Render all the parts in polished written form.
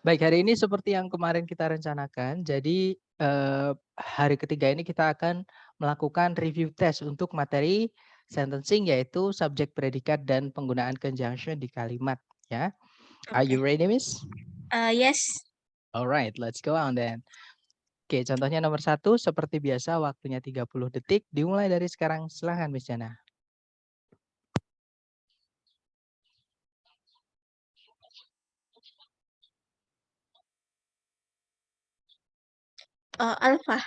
Baik, hari ini seperti yang kemarin kita rencanakan, jadi hari ketiga ini kita akan melakukan review test untuk materi sentencing yaitu subjek, predikat, dan penggunaan conjunction di kalimat ya. Are Oke. you ready, Miss? Yes. Alright, let's go on then. Oke, contohnya nomor 1, seperti biasa waktunya 30 detik, dimulai dari sekarang. Silahkan, Miss Jana. Alpha.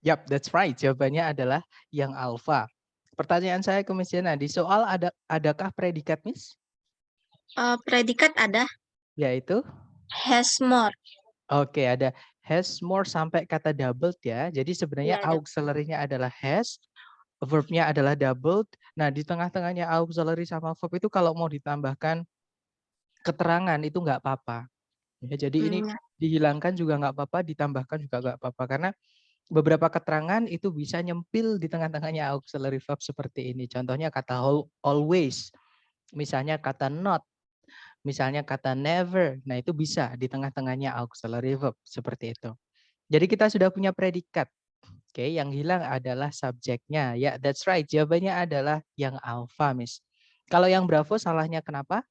Yap, that's right. Jawabannya adalah yang alpha. Pertanyaan saya ke Miss Jana, di soal adakah predikat, Miss? Predikat ada. Yaitu? Has more. Oke, ada has more sampai kata doubled ya. Jadi sebenarnya Ya, ada. auxiliary-nya adalah has, verb-nya adalah doubled. Nah, di tengah-tengahnya auxiliary sama verb itu kalau mau ditambahkan keterangan itu nggak apa-apa. Ya, jadi ini Ya. dihilangkan juga nggak apa-apa, ditambahkan juga nggak apa-apa. Karena beberapa keterangan itu bisa nyempil di tengah-tengahnya auxiliary verb seperti ini. Contohnya kata always, misalnya kata not, misalnya kata never. Nah, itu bisa di tengah-tengahnya auxiliary verb seperti itu. Jadi kita sudah punya predikat. Oke, yang hilang adalah subjeknya. Ya, that's right. Jawabannya adalah yang alpha, Miss. Kalau yang bravo salahnya kenapa?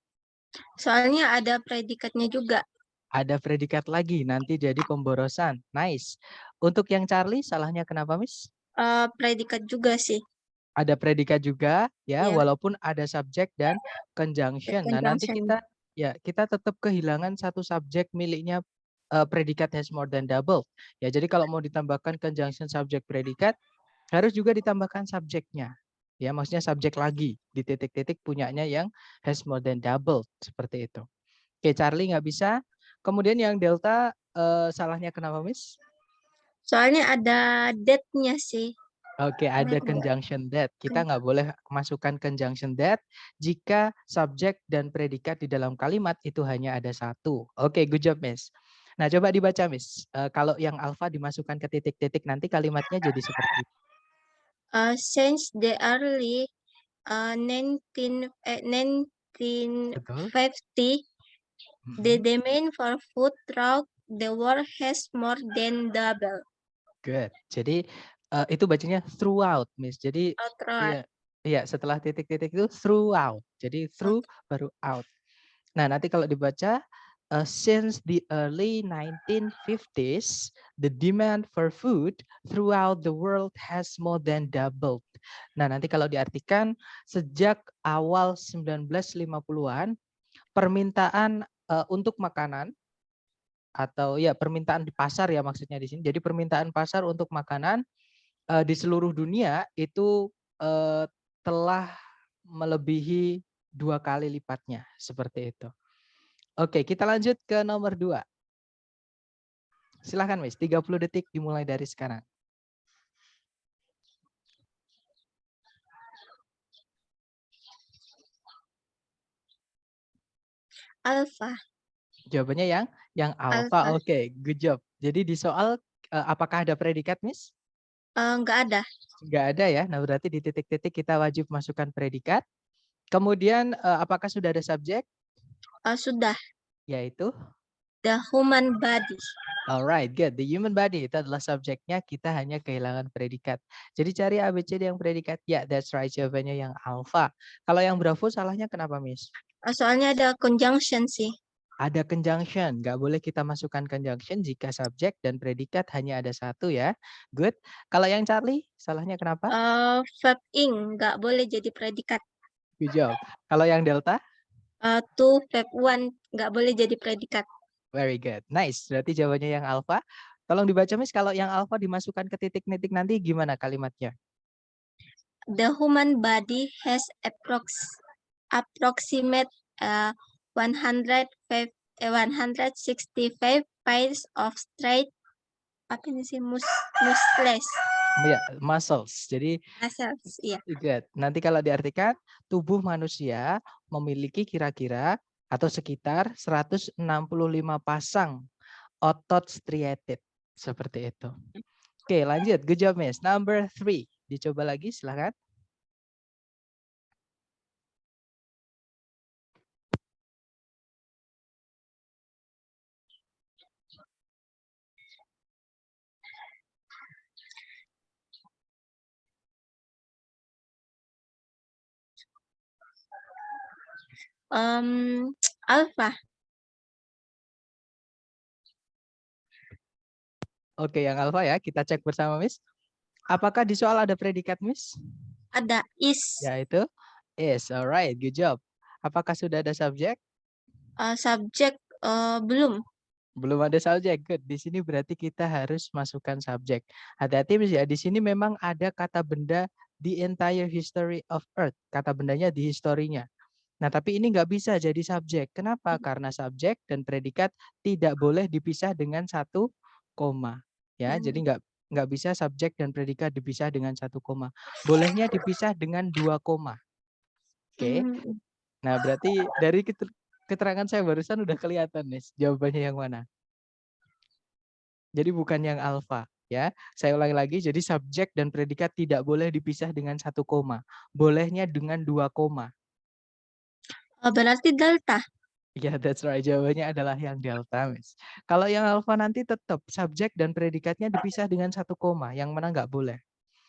Soalnya ada predikatnya juga. Ada predikat lagi, nanti jadi pemborosan. Nice. Untuk yang Charlie salahnya kenapa, Miss? Predikat juga sih. Ada predikat juga, ya, Ya, walaupun ada subjek dan conjunction. Nah, nanti conjunction. kita tetap kehilangan satu subjek miliknya predikat has more than double. Ya, jadi kalau mau ditambahkan conjunction subjek predikat harus juga ditambahkan subjeknya. Ya, maksudnya subjek lagi di titik-titik punyanya yang has more than double seperti itu. Oke, Charlie nggak bisa. Kemudian yang delta salahnya kenapa, Miss? Soalnya ada date-nya sih. Oke, Karena ada ada conjunction that. Kita nggak boleh masukkan conjunction that jika subjek dan predikat di dalam kalimat itu hanya ada satu. Oke, good job, Miss. Nah, coba dibaca, Miss. Kalau yang alpha dimasukkan ke titik-titik nanti kalimatnya jadi seperti ini. since the early 1950, Betul? the Mhm. demand for food throughout the world has more than double. Good. Jadi itu bacanya throughout, Miss. Jadi Throughout. iya, iya setelah titik-titik itu throughout. Jadi through baru out. Nah, nanti kalau dibaca since the early 1950s, the demand for food throughout the world has more than doubled. Nah, nanti kalau diartikan sejak awal 1950-an permintaan untuk makanan atau ya permintaan di pasar ya maksudnya di sini. Jadi permintaan pasar untuk makanan di seluruh dunia itu telah melebihi 2 kali lipatnya seperti itu. Oke, kita lanjut ke nomor 2. Silahkan, Miss. 30 detik dimulai dari sekarang. Alpha. Jawabannya yang alpha. Alpha. Oke, good job. Jadi di soal apakah ada predikat, Miss? Nggak ada. Nggak ada ya. Nah, berarti di titik-titik kita wajib masukkan predikat. Kemudian apakah sudah ada subjek? Sudah. Yaitu The human body. alright, good. The human body itu adalah subjeknya, kita hanya kehilangan predikat. Jadi cari ABCD yang predikat. Ya, that's right. Jawabannya yang alpha. Kalau yang bravo salahnya kenapa, Miss? Soalnya ada conjunction sih. Ada conjunction. Nggak boleh kita masukkan conjunction jika subjek dan predikat hanya ada satu ya. Good. Kalau yang Charlie, salahnya kenapa? Verb ing nggak boleh jadi predikat. Good job. Kalau yang Delta? To verb one nggak boleh jadi predikat. Very good. Nice. Berarti jawabannya yang alpha. Tolong dibaca, Miss. Kalau yang alpha dimasukkan ke titik-titik nanti gimana kalimatnya? The human body has approximate 165 pairs of straight apa ini sih muscles. Ya, muscles. Jadi Muscles, iya. good. Nanti kalau diartikan tubuh manusia memiliki kira-kira atau sekitar 165 pasang otot striated. Seperti itu. Oke, lanjut. Good job, Miss. Number 3. Dicoba lagi, silakan. Alpha. Oke, yang alfa ya. Kita cek bersama, Miss. Apakah di soal ada predikat, Miss? Ada is. Yaitu is. Alright, good job. Apakah sudah ada subjek? Subjek belum. Belum ada subjek. Good. Di sini berarti kita harus masukkan subjek. Hati-hati, Miss ya. Di sini memang ada kata benda the entire history of Earth. Kata bendanya di historinya. Nah, tapi ini nggak bisa jadi subjek. Kenapa? Karena subjek dan predikat tidak boleh dipisah dengan satu koma. Ya, jadi nggak bisa subjek dan predikat dipisah dengan satu koma. Bolehnya dipisah dengan dua koma. Oke. Nah, berarti dari keterangan saya barusan udah kelihatan, nih jawabannya yang mana. Jadi bukan yang alfa. Ya, saya ulangi lagi. Jadi subjek dan predikat tidak boleh dipisah dengan satu koma. Bolehnya dengan dua koma. Berarti delta. Ya, that's right. Jawabannya adalah yang delta, Miss. Kalau yang alfa nanti tetap subjek dan predikatnya dipisah dengan satu koma. Yang mana nggak boleh.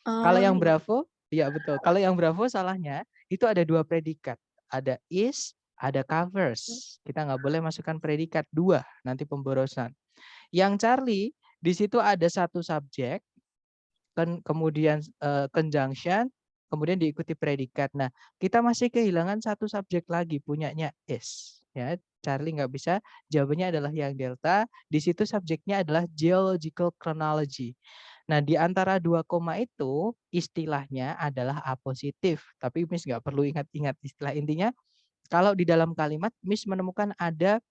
Kalau yang bravo, ya betul. Kalau yang bravo salahnya itu ada dua predikat. Ada is, ada covers. Kita nggak boleh masukkan predikat dua. Nanti pemborosan. Yang Charlie, di situ ada satu subjek, kemudian conjunction, kemudian diikuti predikat. Nah, kita masih kehilangan satu subjek lagi, punyanya is. Ya, Charlie nggak bisa. Jawabannya adalah yang delta. Di situ subjeknya adalah geological chronology. Nah, di antara dua koma itu istilahnya adalah apositif. Tapi Miss nggak perlu ingat-ingat istilah intinya. Kalau di dalam kalimat Miss menemukan ada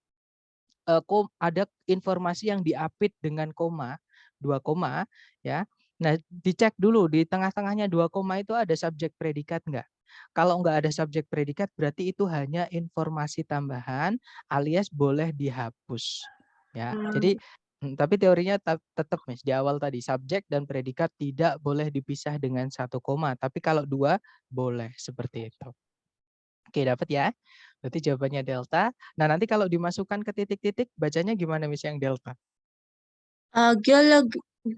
informasi yang diapit dengan koma, dua koma, ya. Nah, dicek dulu di tengah-tengahnya dua koma itu ada subjek predikat enggak? Kalau enggak ada subjek predikat berarti itu hanya informasi tambahan alias boleh dihapus. Ya. Jadi tapi teorinya tetap Miss di awal tadi subjek dan predikat tidak boleh dipisah dengan satu koma, tapi kalau dua boleh seperti itu. Oke, dapat ya. Berarti jawabannya delta. Nah, nanti kalau dimasukkan ke titik-titik, bacanya gimana Miss yang delta?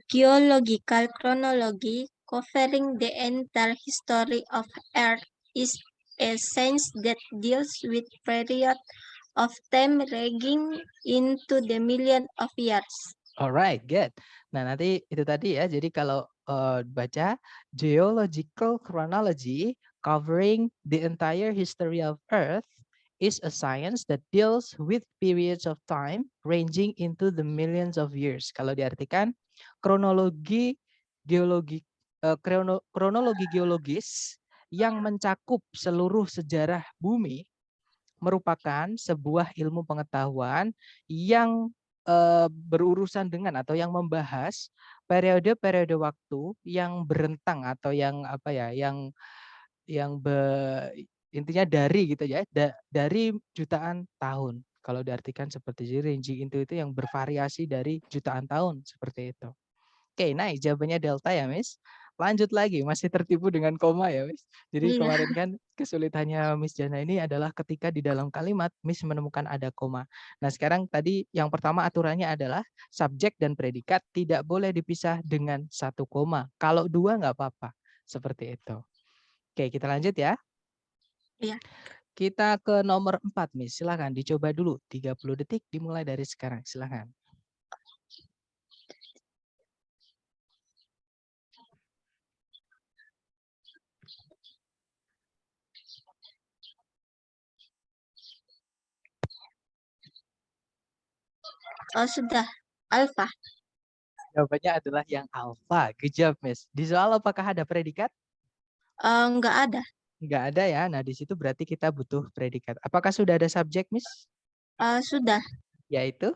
Geological chronology covering the entire history of Earth is a science that deals with period of time ranging into the million of years. Alright, good. Nah, nanti itu tadi ya. Jadi kalau baca geological chronology covering the entire history of Earth is a science that deals with periods of time ranging into the millions of years. Kalau diartikan kronologi kronologi geologis yang mencakup seluruh sejarah bumi merupakan sebuah ilmu pengetahuan yang berurusan dengan atau yang membahas periode-periode waktu yang berentang atau yang apa ya, yang intinya dari gitu ya, dari jutaan tahun. Kalau diartikan seperti itu, ranging itu yang bervariasi dari jutaan tahun seperti itu. Oke, nice. Jawabannya delta ya, Miss. Lanjut lagi, masih tertipu dengan koma ya, Miss. Jadi Iya. kemarin kan kesulitannya Miss Jana ini adalah ketika di dalam kalimat Miss menemukan ada koma. Nah, sekarang tadi yang pertama aturannya adalah subjek dan predikat tidak boleh dipisah dengan satu koma. Kalau dua nggak apa-apa. Seperti itu. Oke, kita lanjut ya. Iya. Kita ke nomor 4, Miss. Silakan dicoba dulu. 30 detik dimulai dari sekarang. Silakan. Sudah. Alpha. Jawabannya adalah yang alfa. Good job, Miss. Di soal apakah ada predikat? Enggak ada. Enggak ada ya. Nah, di situ berarti kita butuh predikat. Apakah sudah ada subjek, Miss? Sudah. Yaitu?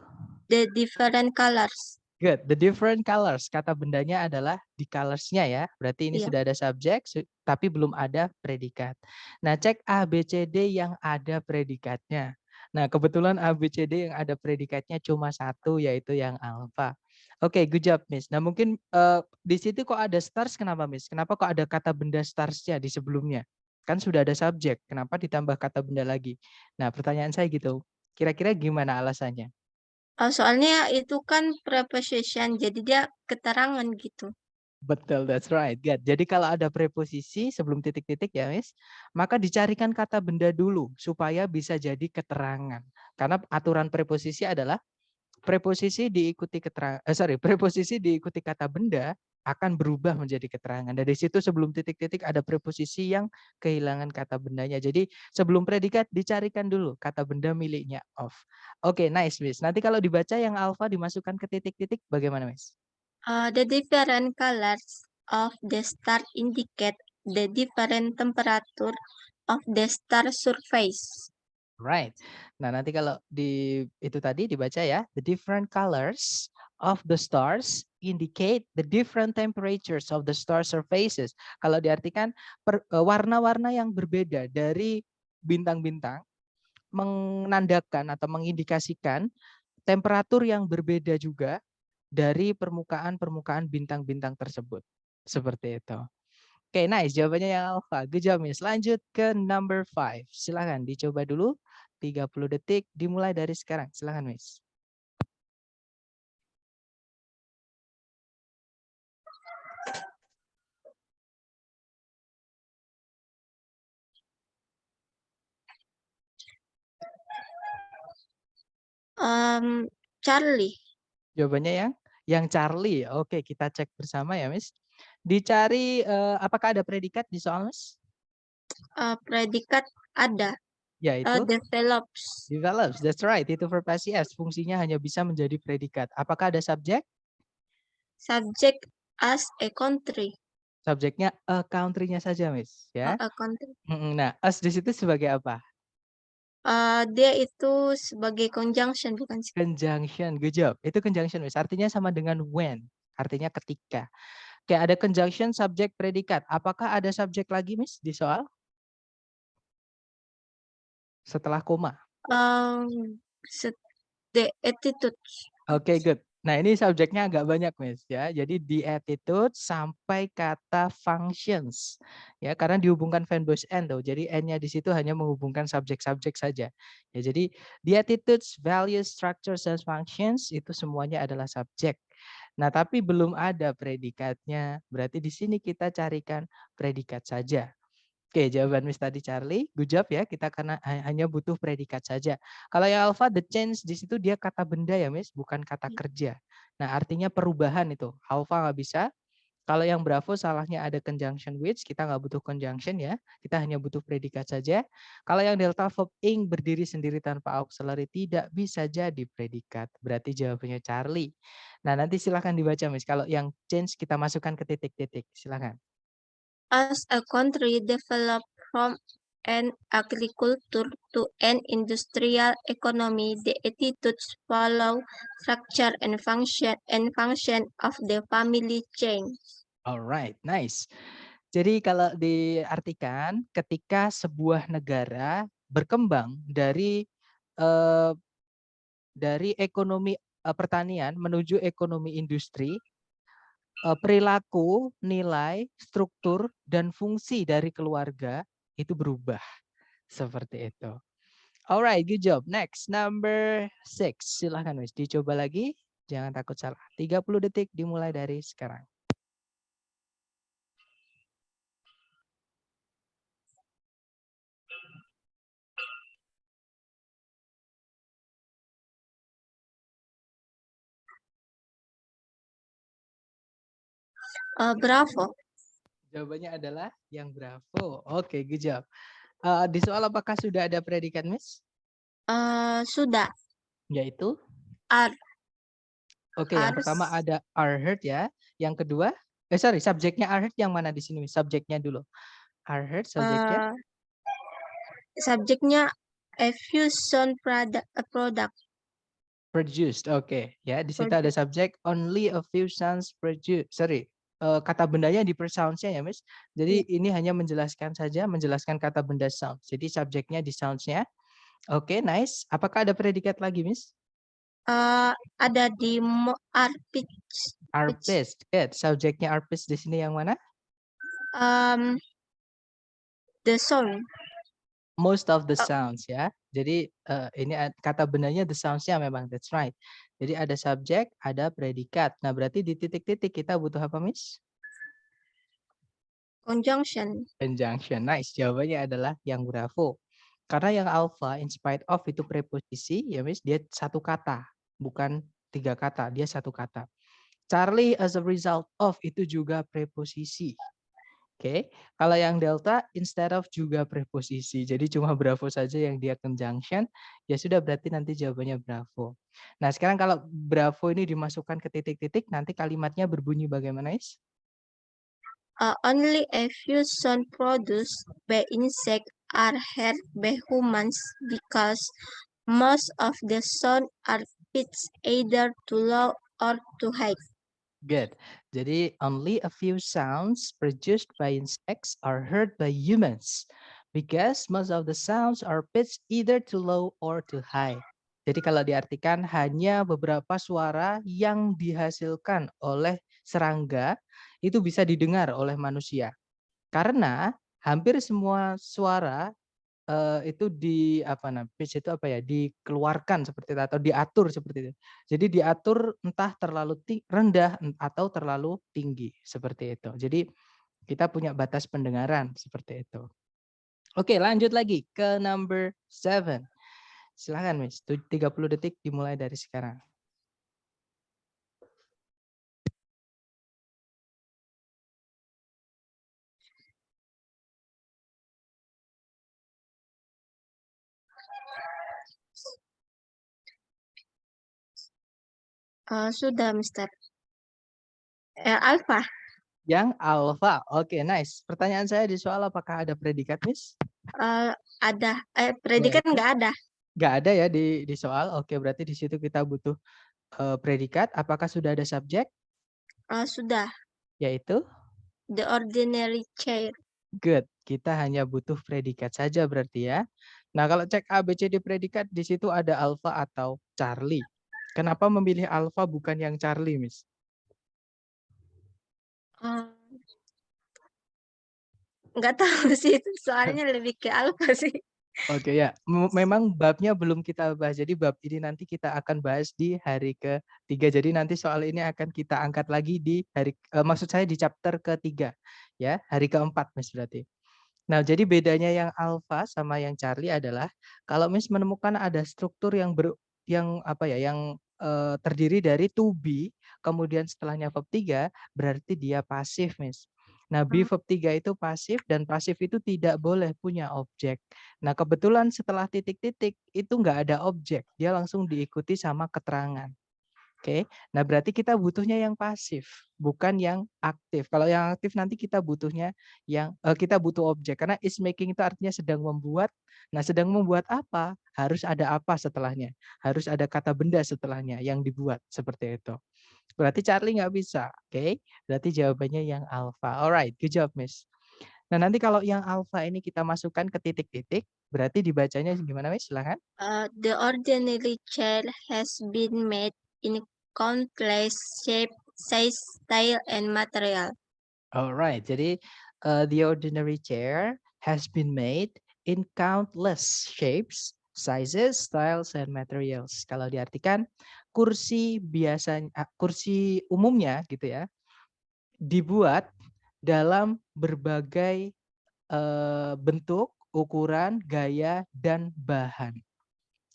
The different colors. Good. The different colors. Kata bendanya adalah di colors-nya ya. Berarti ini Iya. sudah ada subjek, tapi belum ada predikat. Nah, cek A, B, C, D yang ada predikatnya. Nah, kebetulan A, B, C, D yang ada predikatnya cuma satu, yaitu yang alpha. Oke, good job, Miss. Nah, mungkin di situ kok ada stars, kenapa, Miss? Kenapa kok ada kata benda stars-nya di sebelumnya? Kan sudah ada subjek, kenapa ditambah kata benda lagi? Nah, pertanyaan saya gitu. Kira-kira gimana alasannya? Soalnya itu kan preposition, jadi dia keterangan gitu. Betul, that's right. Good. Jadi kalau ada preposisi sebelum titik-titik ya, Miss, maka dicarikan kata benda dulu supaya bisa jadi keterangan. Karena aturan preposisi adalah preposisi diikuti preposisi diikuti kata benda akan berubah menjadi keterangan. Dari situ sebelum titik-titik ada preposisi yang kehilangan kata bendanya. Jadi sebelum predikat dicarikan dulu kata benda miliknya of. Oke, nice, Miss. Nanti kalau dibaca yang alfa dimasukkan ke titik-titik bagaimana, Miss? The different colors of the star indicate the different temperature of the star surface. Right. Nah, nanti kalau di itu tadi dibaca ya, the different colors of the stars indicate the different temperatures of the star surfaces. Kalau diartikan warna-warna yang berbeda dari bintang-bintang menandakan atau mengindikasikan temperatur yang berbeda juga dari permukaan-permukaan bintang-bintang tersebut. Seperti itu. Oke, nice. Jawabannya yang alpha. Good job, Miss. Lanjut ke number 5. Silakan dicoba dulu. 30 detik dimulai dari sekarang. Silakan, Miss. Charlie. Jawabannya yang Charlie. Oke, kita cek bersama ya, Miss. Dicari apakah ada predikat di soal, Miss? Predikat ada. Yaitu Develops. develops. That's right. Itu verb PCS. Fungsinya hanya bisa menjadi predikat. Apakah ada subjek? Subject as a country. Subjeknya a country-nya saja, Miss. Ya. A country. Nah, as di situ sebagai apa? Dia itu sebagai conjunction, bukan sih? Conjunction, good job. Itu conjunction, Miss. Artinya sama dengan when. Artinya ketika. Oke, ada conjunction, subjek, predikat. Apakah ada subjek lagi, Miss, di soal? Setelah koma. The attitude. Oke, good. Nah, ini subjeknya agak banyak, Miss, ya. Jadi di attitude sampai kata functions. Ya, karena dihubungkan verb n tuh. Jadi n-nya di situ hanya menghubungkan subjek-subjek saja. Ya, jadi the attitudes, values, structures, and functions itu semuanya adalah subjek. Nah, tapi belum ada predikatnya. Berarti di sini kita carikan predikat saja. Oke, jawaban Miss tadi Charlie, good job ya. Kita karena hanya butuh predikat saja. Kalau yang alpha, the change di situ dia kata benda ya, Miss, bukan kata kerja. Nah, artinya perubahan itu. Alpha nggak bisa. Kalau yang bravo salahnya ada conjunction which, kita nggak butuh conjunction ya. Kita hanya butuh predikat saja. Kalau yang delta verb ing berdiri sendiri tanpa auxiliary tidak bisa jadi predikat. Berarti jawabannya Charlie. Nah, nanti silahkan dibaca, Miss. Kalau yang change kita masukkan ke titik-titik. Silahkan. As a country developed from an agriculture to an industrial economy, the attitudes follow structure and function of the family chain. Alright, nice. Jadi kalau diartikan ketika sebuah negara berkembang dari ekonomi pertanian menuju ekonomi industri, perilaku, nilai, struktur, dan fungsi dari keluarga itu berubah. Seperti itu. Alright, good job. Next, number 6. Silahkan, Miss. Dicoba lagi. Jangan takut salah. 30 detik dimulai dari sekarang. Bravo. Jawabannya adalah yang bravo. Oke, good job. Di soal apakah sudah ada predikat, Miss? Sudah. Yaitu? Are. Oke, yang pertama ada are heard ya. Yang kedua, subjeknya are heard yang mana di sini, Miss? Subjeknya dulu. Are heard subjeknya? Subjeknya a fusion product. Produced. Oke, ya. Di situ ada subjek only a few sounds produced. Kata bendanya di per sounds-nya ya, Miss. Jadi ini hanya menjelaskan kata benda sound. Jadi subjeknya di sounds-nya. Oke, nice. Apakah ada predikat lagi, Miss? Ada di are pitch. Are pitched. Good. Subjeknya are pitched di sini yang mana? The sound. Most of the sounds ya. Jadi ini kata bendanya the sounds-nya memang, that's right. Jadi ada subjek, ada predikat. Nah, berarti di titik-titik kita butuh apa, Miss? Conjunction. Conjunction. Nice. Jawabannya adalah yang bravo. Karena yang alpha, in spite of itu preposisi, ya Miss, dia satu kata, bukan tiga kata, dia satu kata. Charlie as a result of itu juga preposisi. Oke, kalau yang delta instead of juga preposisi. Jadi cuma bravo saja yang dia conjunction. Ya sudah berarti nanti jawabannya bravo. Nah, sekarang kalau bravo ini dimasukkan ke titik-titik, nanti kalimatnya berbunyi bagaimana, Is? Only a few sound produced by insects are heard by humans because most of the sound are pitched either too low or too high. Good. Jadi only a few sounds produced by insects are heard by humans because most of the sounds are pitched either too low or too high. Jadi kalau diartikan hanya beberapa suara yang dihasilkan oleh serangga itu bisa didengar oleh manusia. Karena hampir semua suara itu pitch itu dikeluarkan seperti itu atau diatur seperti itu. Jadi diatur entah terlalu rendah atau terlalu tinggi seperti itu. Jadi kita punya batas pendengaran seperti itu. Oke, lanjut lagi ke number 7. Silakan Miss, 30 detik dimulai dari sekarang. Sudah, Mister. Alpha. Yang alpha. Oke, nice. Pertanyaan saya di soal apakah ada predikat, Miss? Ada. Predikat nggak ada. Nggak ada ya di soal. Oke, berarti di situ kita butuh predikat. Apakah sudah ada subjek? Sudah. Yaitu? The ordinary chair. Good. Kita hanya butuh predikat saja berarti ya. Nah, kalau cek A, B, C, D predikat, di situ ada alpha atau Charlie. Kenapa memilih alpha bukan yang Charlie, Miss? Nggak tahu sih, soalnya lebih ke alpha sih. Oke ya, memang babnya belum kita bahas. Jadi bab ini nanti kita akan bahas di hari ke-3. Jadi nanti soal ini akan kita angkat lagi di maksud saya di chapter ke-3 ya, hari ke-4 Miss berarti. Nah, jadi bedanya yang alpha sama yang Charlie adalah kalau Miss menemukan ada struktur yang terdiri dari to be, kemudian setelahnya verb 3, berarti dia pasif, Miss. Nah, be verb 3 itu pasif dan pasif itu tidak boleh punya objek. Nah, kebetulan setelah titik-titik itu nggak ada objek, dia langsung diikuti sama keterangan. Oke, nah berarti kita butuhnya yang pasif, bukan yang aktif. Kalau yang aktif nanti kita butuhnya kita butuh objek karena is making itu artinya sedang membuat. Nah, sedang membuat apa? Harus ada apa setelahnya? Harus ada kata benda setelahnya yang dibuat seperti itu. Berarti Charlie nggak bisa. Oke, berarti jawabannya yang alpha. Alright, good job, Miss. Nah, nanti kalau yang alpha ini kita masukkan ke titik-titik, berarti dibacanya gimana, Miss? Silakan. The ordinary chair has been made in countless shape, size, style, and material. Alright, jadi the ordinary chair has been made in countless shapes, sizes, styles, and materials. Kalau diartikan kursi kursi umumnya gitu ya, dibuat dalam berbagai bentuk, ukuran, gaya, dan bahan.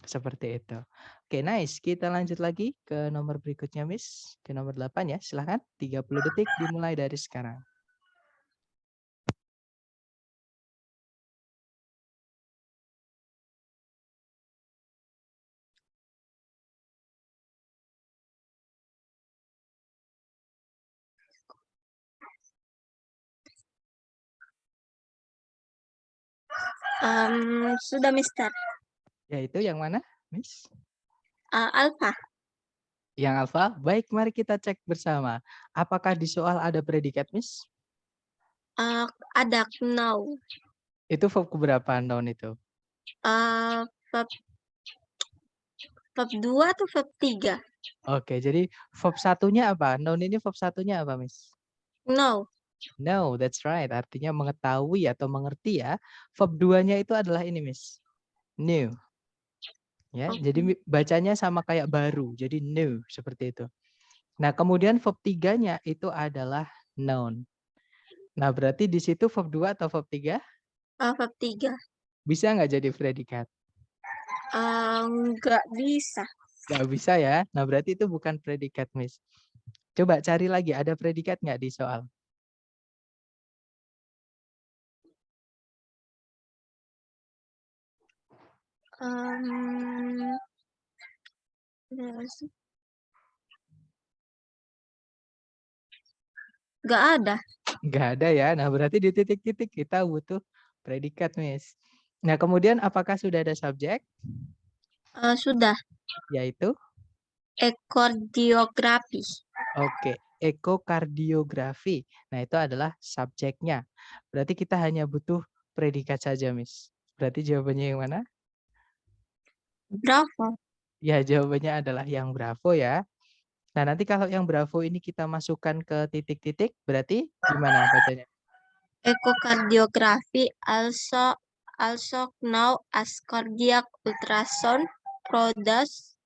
Seperti itu. Oke, nice. Kita lanjut lagi ke nomor berikutnya, Miss. Ke nomor 8 ya, silahkan. 30 detik dimulai dari sekarang. Sudah, Mister. Yaitu yang mana, Miss? Alpha. Yang alfa? Baik, mari kita cek bersama. Apakah di soal ada predikat, Miss? Ada now. Itu verb keberapa noun itu? Verb 2 atau verb 3? Oke, jadi verb satunya apa? Noun ini verb satunya apa, Miss? No. No, that's right. Artinya mengetahui atau mengerti ya. Verb 2-nya itu adalah ini, Miss. New. Ya, jadi bacanya sama kayak baru. Jadi new seperti itu. Nah, kemudian verb 3-nya itu adalah noun. Nah, berarti di situ verb 2 atau verb 3? Verb 3. Bisa nggak jadi predikat? Nggak bisa. Nggak bisa ya. Nah, berarti itu bukan predikat, Miss. Coba cari lagi, ada predikat nggak di soal? Um, nggak ada. Nggak ada ya. Nah, berarti di titik-titik kita butuh predikat, Miss. Nah, kemudian apakah sudah ada subjek? Sudah. Yaitu? Ekordiografi. Oke, ekokardiografi. Nah, itu adalah subjeknya. Berarti kita hanya butuh predikat saja, Miss. Berarti jawabannya yang mana? Bravo. Ya, jawabannya adalah yang bravo ya. Nah, nanti kalau yang bravo ini kita masukkan ke titik-titik, berarti gimana bacanya? Echocardiogram also known as cardiac ultrasound produces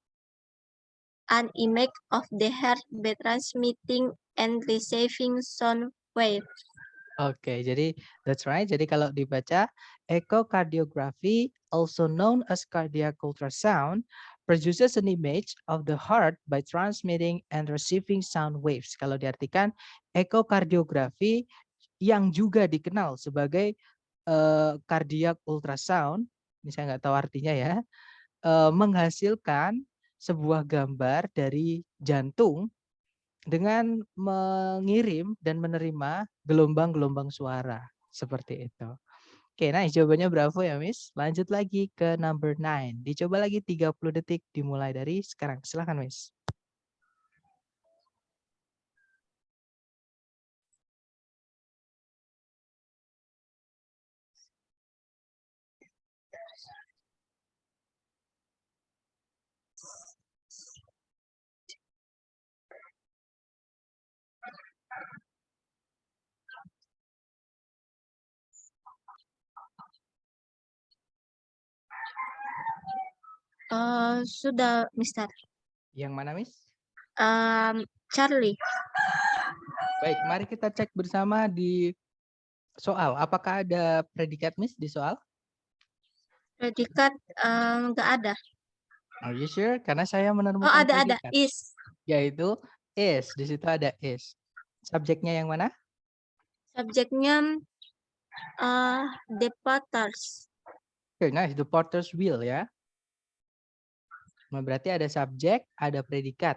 an image of the heart by transmitting and receiving sound waves. Oke, jadi that's right. Jadi kalau dibaca, echocardiography, also known as cardiac ultrasound, produces an image of the heart by transmitting and receiving sound waves. Kalau diartikan, ekokardiografi yang juga dikenal sebagai cardiac ultrasound, ini saya nggak tahu artinya ya, menghasilkan sebuah gambar dari jantung dengan mengirim dan menerima gelombang-gelombang suara, seperti itu. Oke, nice, jawabannya bravo ya, Miss. Lanjut lagi ke number 9. Dicoba lagi 30 detik dimulai dari sekarang. Silakan, Miss. Sudah, Mister. Yang mana, Miss? Charlie. Baik, mari kita cek bersama di soal. Apakah ada predikat, Miss, di soal? Predikat nggak ada. Are you sure? Karena saya Oh, menemukan ada. predikat. Is. Yaitu is. Di situ ada is. Subjeknya yang mana? Subjeknya the potters. Oke, nice. The potter's wheel ya. Nah, berarti ada subjek, ada predikat.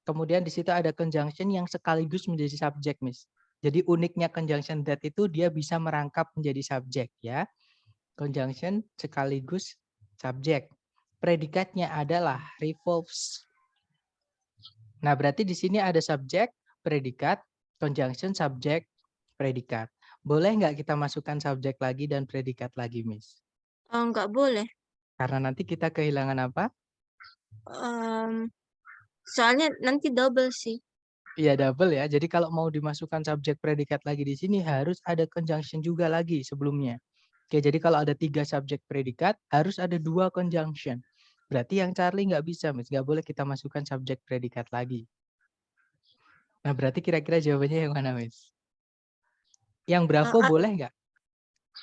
Kemudian di situ ada conjunction yang sekaligus menjadi subjek, Miss. Jadi uniknya conjunction that itu dia bisa merangkap menjadi subjek ya. Conjunction sekaligus subjek. Predikatnya adalah revolves. Nah, berarti di sini ada subjek, predikat, conjunction, subjek, predikat. Boleh nggak kita masukkan subjek lagi dan predikat lagi, Miss? Nggak boleh. Karena nanti kita kehilangan apa? Soalnya nanti double sih. Iya, double ya. Jadi kalau mau dimasukkan subjek predikat lagi di sini harus ada conjunction juga lagi sebelumnya. Oke, jadi kalau ada 3 subjek predikat harus ada 2 conjunction. Berarti yang Charlie nggak bisa, Miss. Nggak boleh kita masukkan subjek predikat lagi. Nah, berarti kira-kira jawabannya yang mana, Miss? Yang bravo boleh nggak?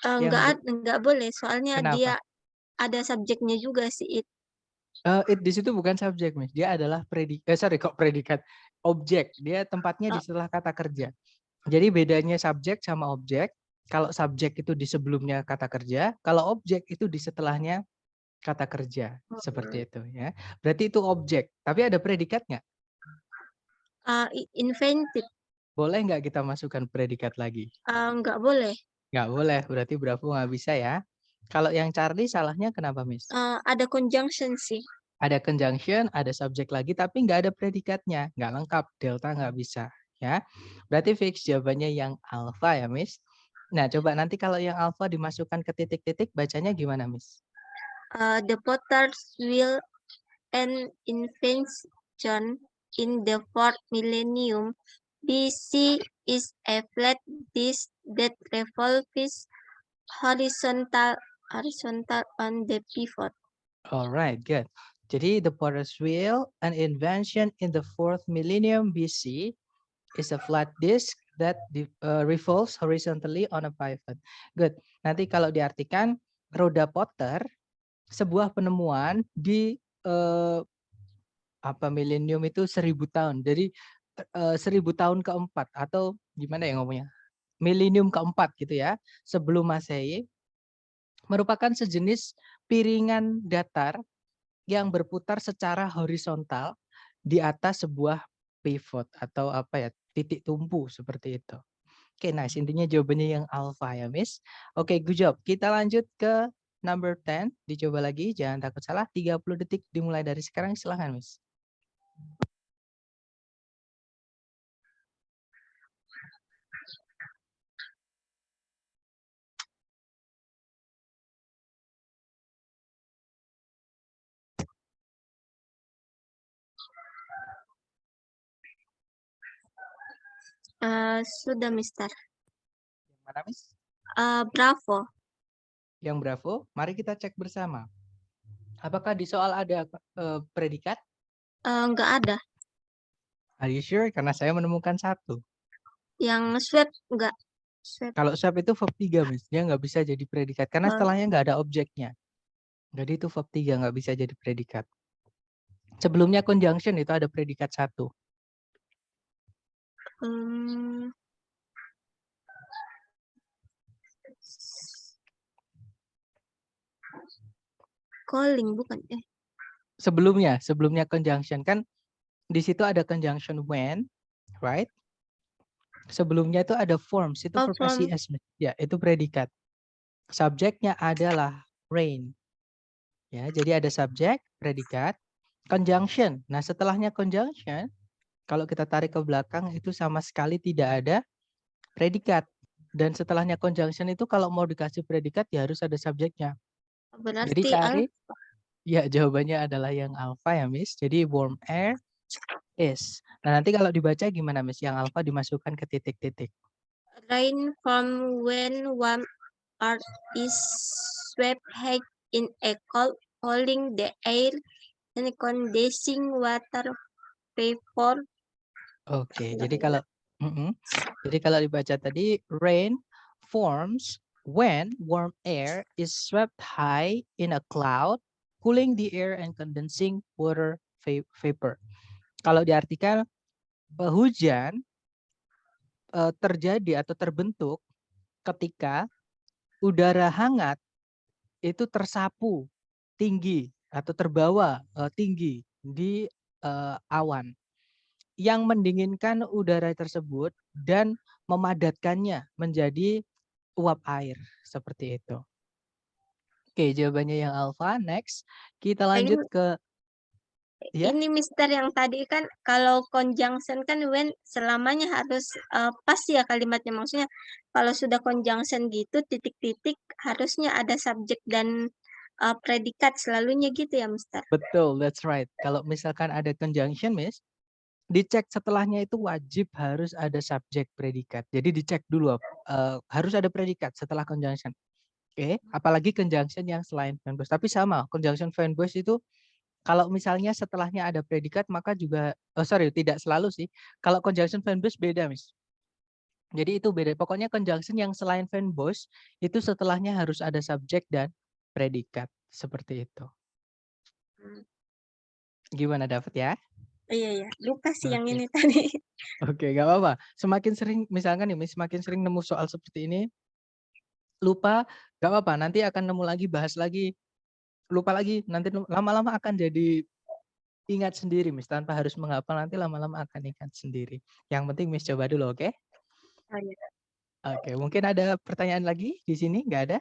Nggak boleh. Soalnya dia Kenapa? ada subjeknya juga sih. It di situ bukan subjek, Miss. Dia adalah predikat. Objek. Dia tempatnya di setelah kata kerja. Jadi bedanya subjek sama objek. Kalau subjek itu di sebelumnya kata kerja, kalau objek itu di setelahnya kata kerja. Seperti itu ya. Berarti itu objek. Tapi ada predikat nggak? Invented. Boleh nggak kita masukkan predikat lagi? Nggak boleh. Nggak boleh. Berarti bravo nggak bisa ya. Kalau yang Charlie salahnya kenapa, Miss? Ada conjunction sih. Ada conjunction, ada subjek lagi, tapi nggak ada predikatnya. Nggak lengkap. Delta nggak bisa. Ya. Berarti fix jawabannya yang alpha ya, Miss. Nah, coba nanti kalau yang alpha dimasukkan ke titik-titik, bacanya gimana, Miss? The potter's wheel and invention in the 4th millennium BC is a flat disk that revolves horizontal on the pivot. Alright, good. Jadi the potter's wheel, an invention in the 4th millennium BC, is a flat disk that revolves horizontally on a pivot. Good. Nanti kalau diartikan roda Potter sebuah penemuan di milenium itu 1000 tahun. Jadi 1000 tahun keempat atau gimana ya ngomongnya? Milenium keempat gitu ya, sebelum Masehi, merupakan sejenis piringan datar yang berputar secara horizontal di atas sebuah pivot atau titik tumpu seperti itu. Oke, nice. Intinya jawabannya yang alpha ya, Miss. Oke, good job. Kita lanjut ke number 10. Dicoba lagi, jangan takut salah. 30 detik dimulai dari sekarang. Silahkan, Miss. Sudah, Mister. Yang mana, Miss? Bravo. Yang bravo. Mari kita cek bersama. Apakah di soal ada predikat? Nggak ada. Are you sure? Karena saya menemukan satu. Yang swab nggak. Swab. Kalau swab itu verb 3, Miss. Dia nggak bisa jadi predikat. Karena setelahnya nggak ada objeknya. Jadi itu verb 3 nggak bisa jadi predikat. Sebelumnya conjunction itu ada predikat 1. Calling bukan? Sebelumnya conjunction kan di situ ada conjunction when, right? Sebelumnya itu ada forms, itu verb SES. Ya, itu predikat. Subjeknya adalah rain. Ya, jadi ada subjek, predikat, conjunction. Nah, setelahnya conjunction, kalau kita tarik ke belakang itu sama sekali tidak ada predikat. Dan setelahnya conjunction itu kalau mau dikasih predikat ya harus ada subjeknya. Berarti Jadi cari, ya jawabannya adalah yang alpha ya, Miss. Jadi warm air is. Nah, nanti kalau dibaca gimana, Miss? Yang alpha dimasukkan ke titik-titik. Rain from when warm earth is swept high in a cold, holding the air and condensing water vapor. Oke, jadi kalau dibaca tadi rain forms when warm air is swept high in a cloud, cooling the air and condensing water vapor. Kalau diartikan hujan terjadi atau terbentuk ketika udara hangat itu tersapu tinggi atau terbawa tinggi di awan yang mendinginkan udara tersebut dan memadatkannya menjadi uap air seperti itu. Oke, jawabannya yang alpha. Next, kita lanjut ke Ini Mister yang tadi kan kalau conjunction kan when selamanya harus pas ya kalimatnya, maksudnya kalau sudah conjunction gitu titik-titik harusnya ada subjek dan predikat selalunya gitu ya Mister. Betul, that's right. Kalau misalkan ada conjunction, Miss, dicek setelahnya itu wajib harus ada subjek predikat. Jadi dicek dulu harus ada predikat setelah conjunction. Oke, apalagi conjunction yang selain verb voice. Tapi sama, conjunction verb voice itu kalau misalnya setelahnya ada predikat maka juga tidak selalu sih. Kalau conjunction verb voice beda, Miss. Jadi itu beda. Pokoknya conjunction yang selain verb voice itu setelahnya harus ada subjek dan predikat seperti itu. Gimana, dapat ya? Iya, lupa sih yang ini tadi. Oke, nggak apa-apa. Semakin sering, misalkan nih, semakin sering nemu soal seperti ini, lupa, nggak apa-apa. Nanti akan nemu lagi, bahas lagi, lupa lagi. Nanti lama-lama akan jadi ingat sendiri, Miss. Tanpa harus menghafal, nanti lama-lama akan ingat sendiri. Yang penting, Miss, coba dulu, oke? Oh, iya. Oke, mungkin ada pertanyaan lagi di sini? Nggak ada?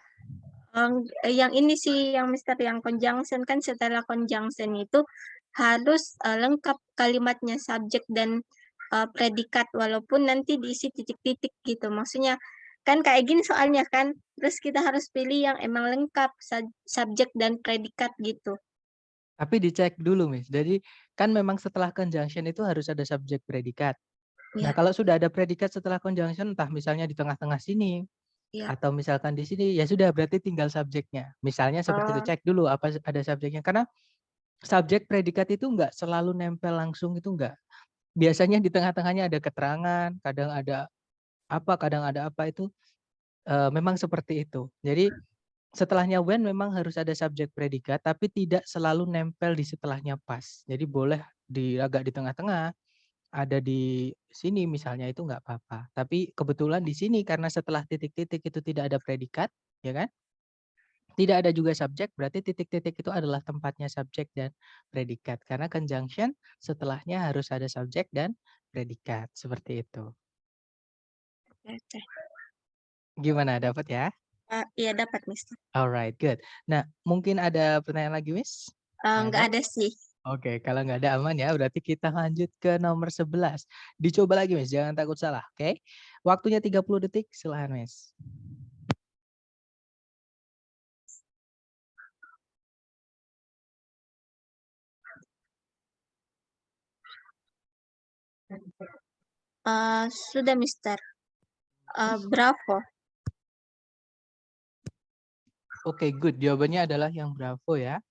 Yang ini sih, yang Mister, yang conjunction kan setelah conjunction itu harus lengkap kalimatnya subjek dan predikat walaupun nanti diisi titik-titik gitu. Maksudnya kan kayak gini soalnya kan, terus kita harus pilih yang emang lengkap subjek dan predikat gitu. Tapi dicek dulu, Miss. Jadi kan memang setelah conjunction itu harus ada subjek predikat. Nah, Ya. kalau sudah ada predikat setelah conjunction, entah misalnya di tengah-tengah sini, Ya. atau misalkan di sini, ya sudah berarti tinggal subjeknya. Misalnya seperti itu, cek dulu apa ada subjeknya. Karena subjek predikat itu enggak selalu nempel langsung, itu enggak. biasanya di tengah-tengahnya ada keterangan, kadang ada apa itu memang seperti itu. Jadi setelahnya when memang harus ada subjek predikat, tapi tidak selalu nempel di setelahnya pas. Jadi boleh agak di tengah-tengah, ada di sini misalnya itu nggak apa-apa. Tapi kebetulan di sini karena setelah titik-titik itu tidak ada predikat, ya kan? Tidak ada juga subjek, berarti titik-titik itu adalah tempatnya subjek dan predikat. Karena conjunction setelahnya harus ada subjek dan predikat, seperti itu. Oke. Gimana, dapat ya? Iya dapat, Mister. Alright, good. Nah, mungkin ada pertanyaan lagi, Miss? Nggak ada sih. Oke, kalau nggak ada aman ya, berarti kita lanjut ke nomor 11. Dicoba lagi, Miss, jangan takut salah, oke? Waktunya 30 detik, silahkan, Miss. Sudah, Mister. Bravo. Oke, good. Jawabannya adalah yang bravo ya.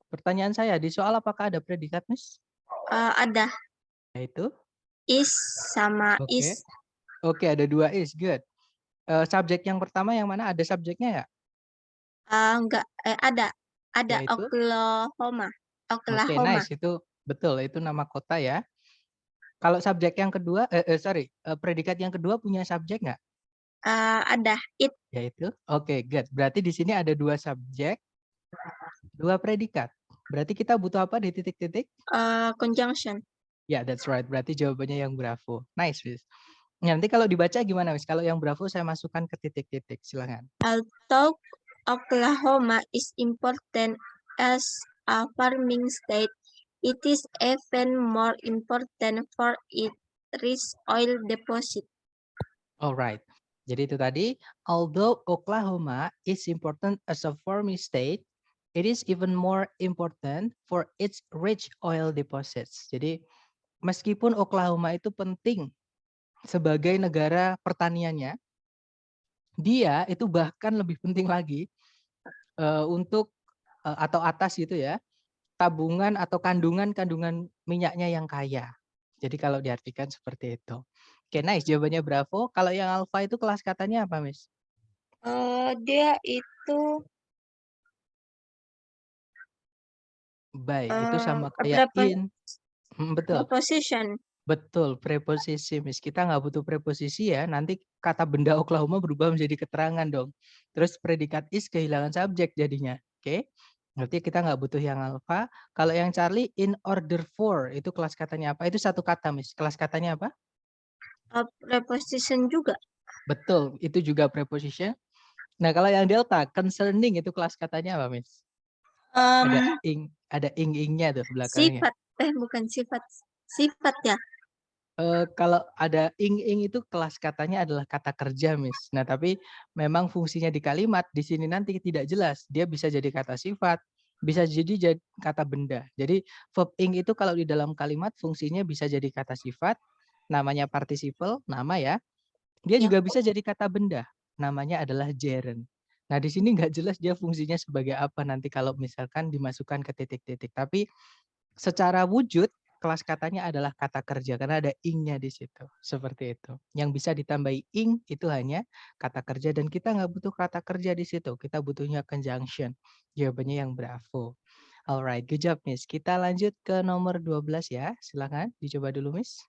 Pertanyaan saya, di soal apakah ada predikat, Miss? Ada Yaitu? is sama Oke. is. Oke, ada 2 is, good. Subjek yang pertama yang mana? Ada subjeknya ya? Enggak, ada Yaitu? Oklahoma. Oke, Oklahoma. nice. Itu betul, itu nama kota ya. Kalau subjek yang kedua, predikat yang kedua punya subjek nggak? Ada it. Yaitu? Oke, good. Berarti di sini ada 2 subjek, 2 predikat. Berarti kita butuh apa di titik-titik? Conjunction. Ya, that's right. Berarti jawabannya yang bravo. Nice, Miss. Nanti kalau dibaca gimana, Miss? Kalau yang bravo saya masukkan ke titik-titik. Silakan. Although Oklahoma is important as a farming state, it is even more important for its rich oil deposit. Alright. Jadi itu tadi, although Oklahoma is important as a farming state, it is even more important for its rich oil deposits. Jadi meskipun Oklahoma itu penting sebagai negara pertaniannya, dia itu bahkan lebih penting lagi untuk atau atas gitu ya, tabungan atau kandungan minyaknya yang kaya. Jadi kalau diartikan seperti itu. Oke, nice. Jawabannya bravo. Kalau yang alpha itu kelas katanya apa, Miss? Dia itu By, itu sama kayak in. Betul. preposition. Betul, preposisi, Miss. Kita nggak butuh preposisi ya, nanti kata benda Oklahoma berubah menjadi keterangan dong. Terus predikat is kehilangan subjek jadinya. Oke? Berarti kita nggak butuh yang alpha. Kalau yang Charlie, in order for, itu kelas katanya apa? Itu satu kata, Miss. Kelas katanya apa? Preposition juga. Betul, itu juga preposition. Nah, kalau yang delta, concerning, itu kelas katanya apa, Miss? Ada ing-ingnya tuh belakangnya. Sifat. Bukan sifat. Sifat ya. Kalau ada ing-ing itu kelas katanya adalah kata kerja, Miss. Nah, tapi memang fungsinya di kalimat di sini nanti tidak jelas. Dia bisa jadi kata sifat, bisa jadi kata benda. Jadi verb ing itu kalau di dalam kalimat fungsinya bisa jadi kata sifat, namanya participle, nama ya. Dia Ya. juga bisa jadi kata benda, namanya adalah gerund. Nah, di sini nggak jelas dia fungsinya sebagai apa nanti kalau misalkan dimasukkan ke titik-titik. Tapi secara wujud kelas katanya adalah kata kerja karena ada ing-nya di situ. Seperti itu. Yang bisa ditambahi ing itu hanya kata kerja dan kita nggak butuh kata kerja di situ. Kita butuhnya conjunction. Jawabannya yang bravo. Alright, good job, Miss. Kita lanjut ke nomor 12 ya. Silakan dicoba dulu, Miss.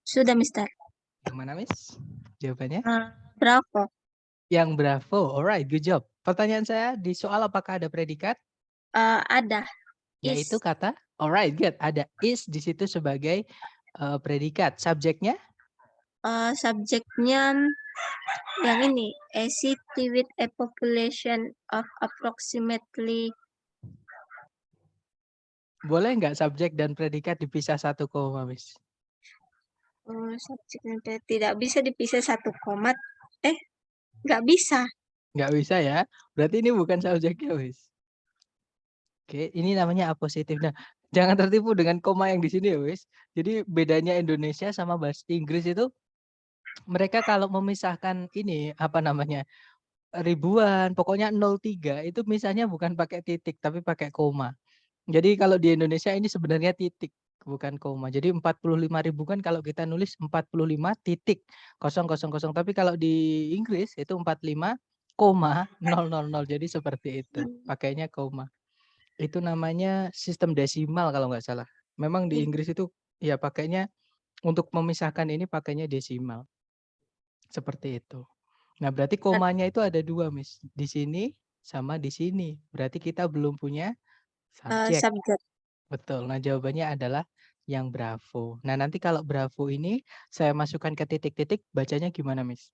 Sudah, Mister. Yang mana, Miss? Jawabannya? Bravo. Yang bravo. Alright, good job. Pertanyaan saya di soal apakah ada predikat? Ada Yaitu is. kata alright, good. Ada is di situ sebagai predikat. Subjeknya? Subjeknya yang ini, a city with a population of approximately. Boleh nggak subjek dan predikat dipisah satu koma, Miss? Subjeknya tidak bisa dipisah satu koma. Nggak bisa. Nggak bisa ya. Berarti ini bukan subjeknya, wis. Oke, ini namanya apositif. Nah, jangan tertipu dengan koma yang di sini ya, wis. Jadi bedanya Indonesia sama bahasa Inggris itu mereka kalau memisahkan ini apa namanya? Ribuan, pokoknya 03 itu misalnya bukan pakai titik tapi pakai koma. Jadi kalau di Indonesia ini sebenarnya titik bukan koma. Jadi 45.000 kan kalau kita nulis 45 titik 000, tapi kalau di Inggris itu 45,000. Jadi seperti itu. Pakainya koma. Itu namanya sistem desimal kalau nggak salah. Memang di Inggris itu ya pakainya untuk memisahkan ini pakainya desimal. Seperti itu. Nah, berarti komanya itu ada 2, Miss. Di sini sama di sini. Berarti kita belum punya subjek. Subjek. Betul. Nah, jawabannya adalah yang Bravo. Nah, nanti kalau Bravo ini saya masukkan ke titik-titik, bacanya gimana, Miss?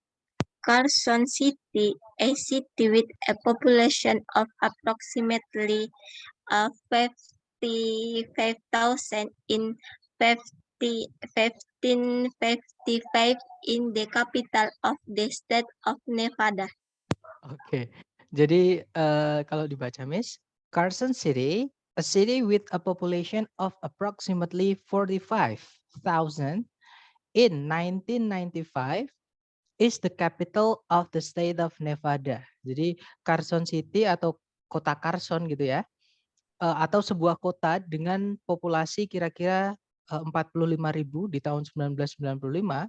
Carson City, a city with a population of approximately 55,000 in 1555 in the capital of the state of Nevada. Oke. Jadi kalau dibaca, Miss, Carson City, a city with a population of approximately 45,000 in 1995 is the capital of the state of Nevada. Jadi Carson City atau kota Carson gitu ya, atau sebuah kota dengan populasi kira-kira 45.000 di tahun 1995.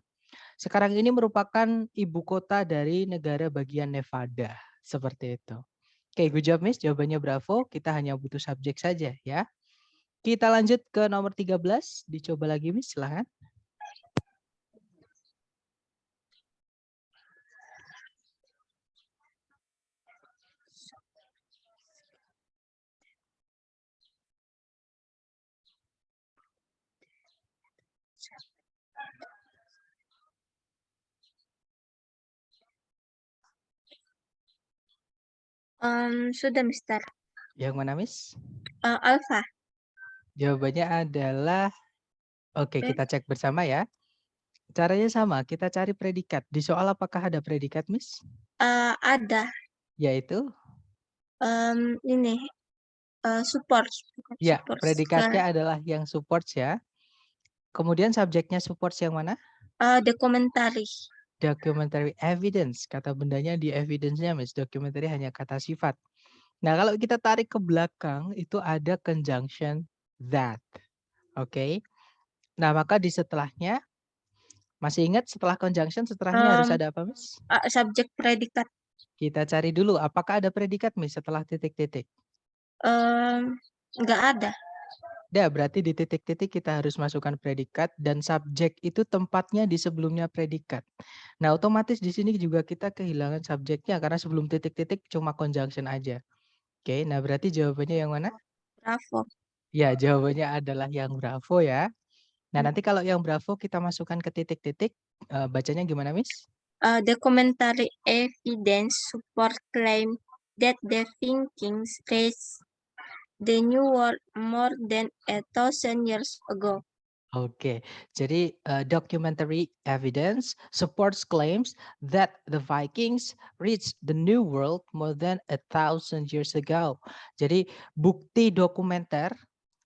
Sekarang ini merupakan ibu kota dari negara bagian Nevada. Seperti itu. Oke, good job Miss. Jawabannya Bravo. Kita hanya butuh subjek saja ya. Kita lanjut ke nomor 13. Dicoba lagi Miss, silahkan. Sudah, Mister. Yang mana Miss? Alpha. Jawabannya adalah, oke kita cek bersama ya. Caranya sama, kita cari predikat. Di soal apakah ada predikat Miss? Ada. Yaitu? Ini support. Ya, Support. predikatnya adalah yang support ya. Kemudian subjeknya support yang mana? Documentary. Documentary evidence. Kata bendanya di evidence-nya, Miss. Documentary hanya kata sifat. Nah, kalau kita tarik ke belakang, itu ada conjunction that. Oke. Nah, maka di setelahnya, masih ingat setelah conjunction, setelahnya harus ada apa, Miss? Subjek predikat. Kita cari dulu, apakah ada predikat, Miss, setelah titik-titik? Nggak ada. Ya, berarti di titik-titik kita harus masukkan predikat dan subjek itu tempatnya di sebelumnya predikat. Nah, otomatis di sini juga kita kehilangan subjeknya karena sebelum titik-titik cuma conjunction aja. Oke, nah berarti jawabannya yang mana? Bravo. Ya, jawabannya adalah yang Bravo ya. Nah, nanti kalau yang Bravo kita masukkan ke titik-titik, bacanya gimana, Miss? Documentary evidence support claim that the Vikings reached the New World more than 1,000 years ago. Oke, jadi documentary evidence supports claims that the Vikings reached the New World more than 1,000 years ago. Jadi bukti dokumenter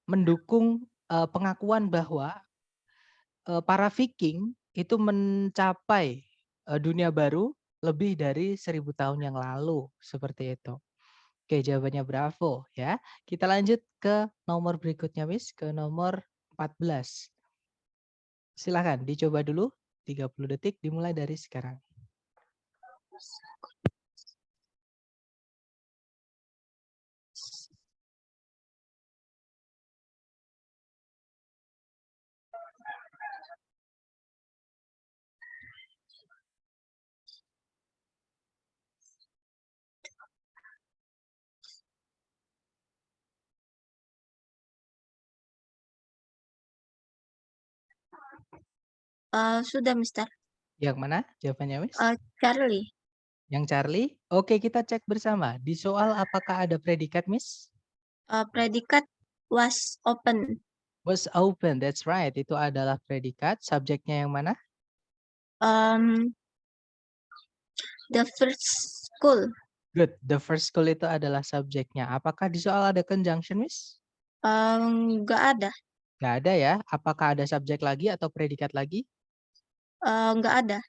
mendukung pengakuan bahwa para Viking itu mencapai dunia baru lebih dari 1.000 tahun yang lalu, seperti itu. Oke, jawabannya Bravo ya. Kita lanjut ke nomor berikutnya, Miss, ke nomor 14. Silahkan dicoba dulu, 30 detik dimulai dari sekarang. Sudah, Mister. Yang mana jawabannya, Miss? Charlie. Yang Charlie? Oke, kita cek bersama. Di soal apakah ada predikat, Miss? Predikat was open. Was open, that's right. Itu adalah predikat. Subjeknya yang mana? Um, the first school. Good. The first school itu adalah subjeknya. Apakah di soal ada conjunction, Miss? Nggak ada. Nggak ada ya. Apakah ada subjek lagi atau predikat lagi? Nggak ada.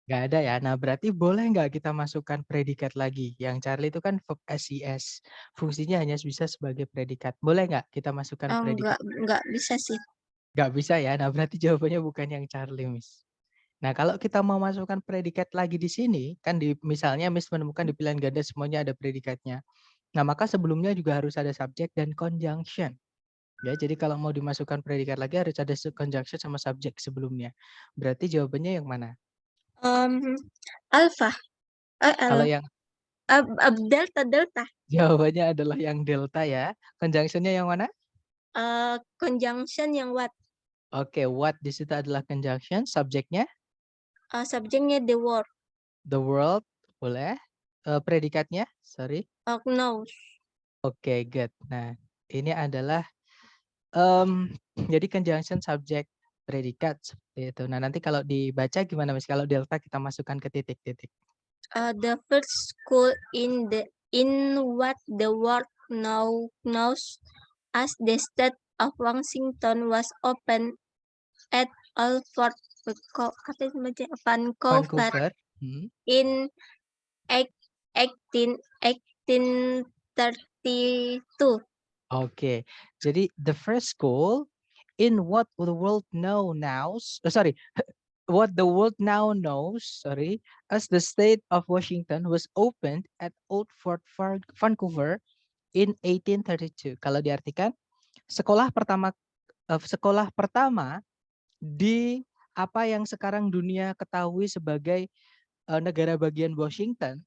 Nggak ada ya. Nah, berarti boleh nggak kita masukkan predikat lagi? Yang Charlie itu kan verb SES. Fungsinya hanya bisa sebagai predikat. Boleh nggak kita masukkan predikat? Nggak bisa sih. Nggak bisa ya. Nah, berarti jawabannya bukan yang Charlie, Miss. Nah, kalau kita mau masukkan predikat lagi di sini, kan misalnya Miss menemukan di pilihan ganda semuanya ada predikatnya. Nah, maka sebelumnya juga harus ada subjek dan conjunction. Ya, jadi kalau mau dimasukkan predikat lagi harus ada conjunction sama subjek sebelumnya. Berarti jawabannya yang mana? Alpha. Kalau yang Delta, delta. jawabannya adalah yang delta ya. Conjunctionnya yang mana? Conjunction yang what? Oke, what di situ adalah conjunction. Subjeknya Subjeknya the word. the world, boleh. Predikatnya, sorry. Knows. Oke, good. Nah, ini adalah jadi conjunction subject predikat seperti itu. Nah, nanti kalau dibaca gimana, Mas? Kalau delta kita masukkan ke titik-titik. The first school in what the world knows as the state of Washington was opened at Alford, Vancouver Vancouver. in 1832. Oke, jadi the first school in what the world what the world now knows, as the state of Washington was opened at Old Fort Vancouver in 1832. Kalau diartikan, sekolah pertama di apa yang sekarang dunia ketahui sebagai negara bagian Washington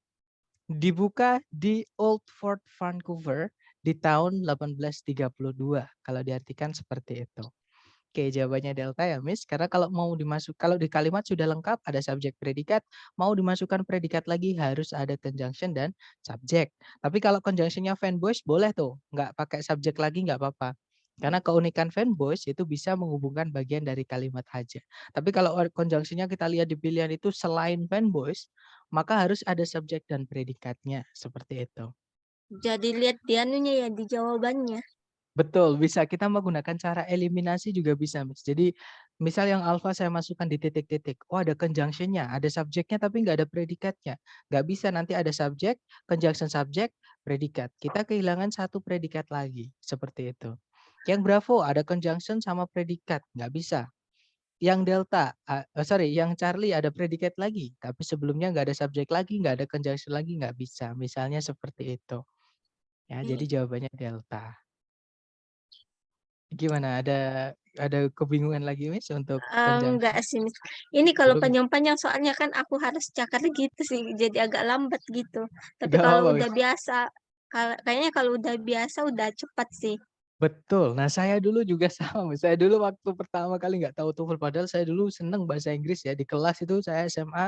dibuka di Old Fort Vancouver di tahun 1832. Kalau diartikan seperti itu. Oke, jawabannya delta ya, Miss. Karena kalau di kalimat sudah lengkap ada subjek predikat, mau dimasukkan predikat lagi harus ada conjunction dan subjek. Tapi kalau conjunctionnya fanboys boleh tuh, nggak pakai subjek lagi nggak apa-apa. Karena keunikan fanboys itu bisa menghubungkan bagian dari kalimat aja. Tapi kalau conjunctionnya kita lihat di pilihan itu selain fanboys, maka harus ada subjek dan predikatnya seperti itu. Jadi lihat di anunya ya, di jawabannya. Betul, bisa. Kita menggunakan cara eliminasi juga bisa, Miss. Jadi, misal yang alfa saya masukkan di titik-titik. Oh, ada conjunction-nya, ada subjeknya tapi nggak ada predikatnya. Nggak bisa, nanti ada subjek, conjunction subjek, predikat. Kita kehilangan satu predikat lagi, seperti itu. Yang Bravo ada conjunction sama predikat, nggak bisa. Yang Delta, yang Charlie ada predikat lagi, tapi sebelumnya nggak ada subjek lagi, nggak ada conjunction lagi, nggak bisa. Misalnya seperti itu. Ya, jadi jawabannya Delta. Gimana, ada kebingungan lagi, Miss, untuk Enggak conjunction? sih, Miss. Ini kalau Belum? panjang-panjang soalnya kan aku harus cakar gitu sih, jadi agak lambat gitu. Tapi Nggak kalau apa-apa, udah Miss. biasa, kayaknya kalau udah biasa udah cepat sih. Betul. Nah, saya dulu juga sama, Miss. Saya dulu waktu pertama kali nggak tahu TOEFL, padahal saya dulu seneng bahasa Inggris ya. Di kelas itu saya SMA,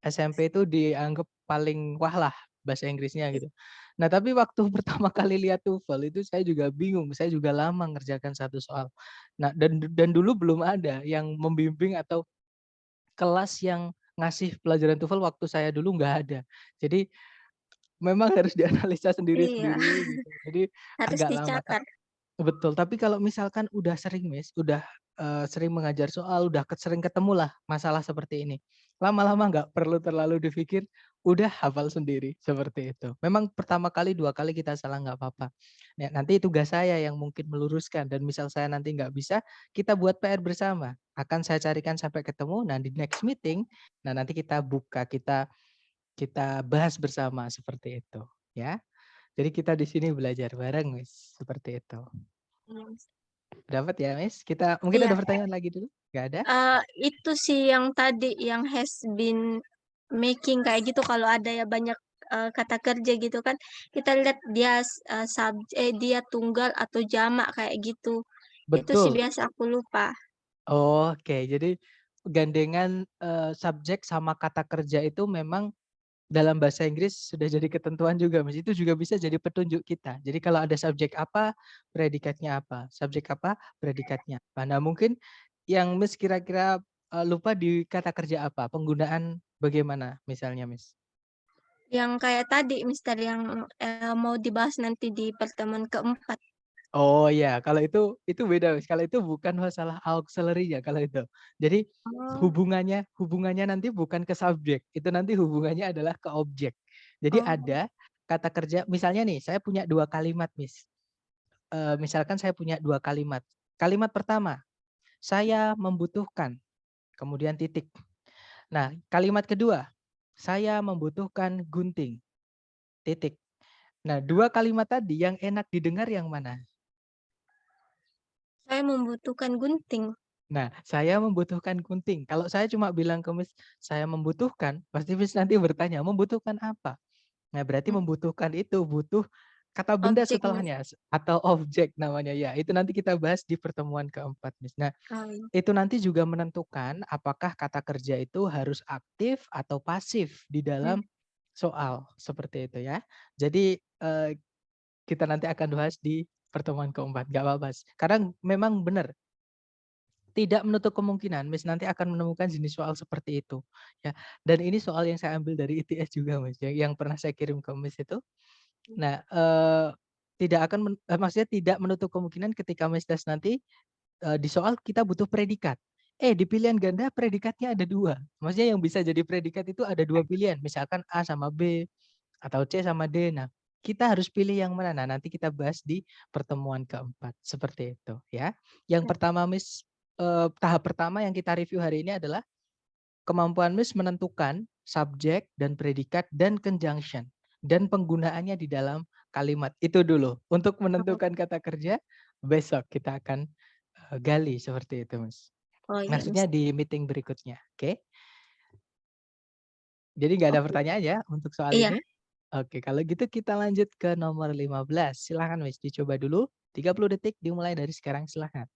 SMP itu dianggap paling wah lah bahasa Inggrisnya gitu. Nah, tapi waktu pertama kali lihat TOEFL itu saya juga bingung, saya juga lama ngerjakan satu soal. Nah, dan dulu belum ada yang membimbing atau kelas yang ngasih pelajaran TOEFL waktu saya dulu nggak ada. Jadi memang harus dianalisa Iya, sendiri-sendiri gitu. Jadi harus agak lama dicakar. betul, tapi kalau misalkan udah sering, Miss, udah, sering mengajar soal, udah sering ketemu lah masalah seperti ini. Lama-lama nggak perlu terlalu dipikir, udah hafal sendiri, seperti itu. Memang pertama kali, 2 kali kita salah nggak apa-apa. Nah, nanti tugas saya yang mungkin meluruskan dan misal saya nanti nggak bisa, kita buat PR bersama. Akan saya carikan sampai ketemu, nah di next meeting, nah nanti kita buka, kita kita bahas bersama seperti itu, ya. Jadi kita di sini belajar bareng, Miss, seperti itu. Dapat ya, Miss? Kita mungkin ada Iya, pertanyaan lagi dulu? Nggak ada? itu sih yang tadi yang has been making kayak gitu kalau ada ya banyak kata kerja gitu kan kita lihat dia dia tunggal atau jamak kayak gitu. Itu sih Betul. biasa aku lupa. Oke, jadi gandengan, subjek sama kata kerja itu memang dalam bahasa Inggris sudah jadi ketentuan juga, Mas. Itu juga bisa jadi petunjuk kita. Jadi kalau ada subjek apa, predikatnya apa. Subjek apa, predikatnya apa. Nah, mungkin yang Miss kira-kira lupa di kata kerja apa? Penggunaan bagaimana misalnya, Miss? Yang kayak tadi, Mister, yang mau dibahas nanti di pertemuan keempat. Oh ya, kalau itu beda, Miss. Kalau itu bukan masalah auxiliary ya kalau itu. Jadi Oh, hubungannya nanti bukan ke subjek, itu nanti hubungannya adalah ke objek. Jadi oh, ada kata kerja, misalnya nih, saya punya 2 kalimat, Miss. Misalkan saya punya 2 kalimat. Kalimat pertama, saya membutuhkan, kemudian titik. Nah, kalimat kedua, saya membutuhkan gunting, titik. Nah, 2 kalimat tadi yang enak didengar yang mana? saya membutuhkan gunting. Nah, saya membutuhkan gunting. Kalau saya cuma bilang ke Miss, saya membutuhkan, pasti Miss nanti bertanya, membutuhkan apa? Nah, berarti Hmm, membutuhkan itu butuh kata benda Objeknya. setelahnya atau objek namanya ya. Itu nanti kita bahas di pertemuan keempat, Miss. Nah, Oh, itu nanti juga menentukan apakah kata kerja itu harus aktif atau pasif di hmm. dalam soal, seperti itu ya. Jadi, kita nanti akan bahas di pertemuan keempat, nggak apa-apa. Karena memang benar, tidak menutup kemungkinan Miss nanti akan menemukan jenis soal seperti itu, ya. Dan ini soal yang saya ambil dari ITS juga, Mas, yang pernah saya kirim ke Miss itu. Nah, tidak akan maksudnya tidak menutup kemungkinan ketika Miss tes nanti, di soal kita butuh predikat. Di pilihan ganda predikatnya ada 2. Maksudnya yang bisa jadi predikat itu ada 2 pilihan, misalkan A sama B, atau C sama D. Nah, kita harus pilih yang mana. Nah, nanti kita bahas di pertemuan keempat, seperti itu ya. Yang pertama Miss, tahap pertama yang kita review hari ini adalah kemampuan Miss menentukan subjek dan predikat dan conjunction dan penggunaannya di dalam kalimat. Itu dulu. Untuk menentukan kata kerja, besok kita akan, gali seperti itu, Mas. Oh iya, Maksudnya Mister. di meeting berikutnya, oke? Jadi nggak ada Oke. pertanyaan ya untuk soal Iya. ini? Oke, kalau gitu kita lanjut ke nomor 15. Silakan Miss, dicoba dulu. 30 detik dimulai dari sekarang, silakan.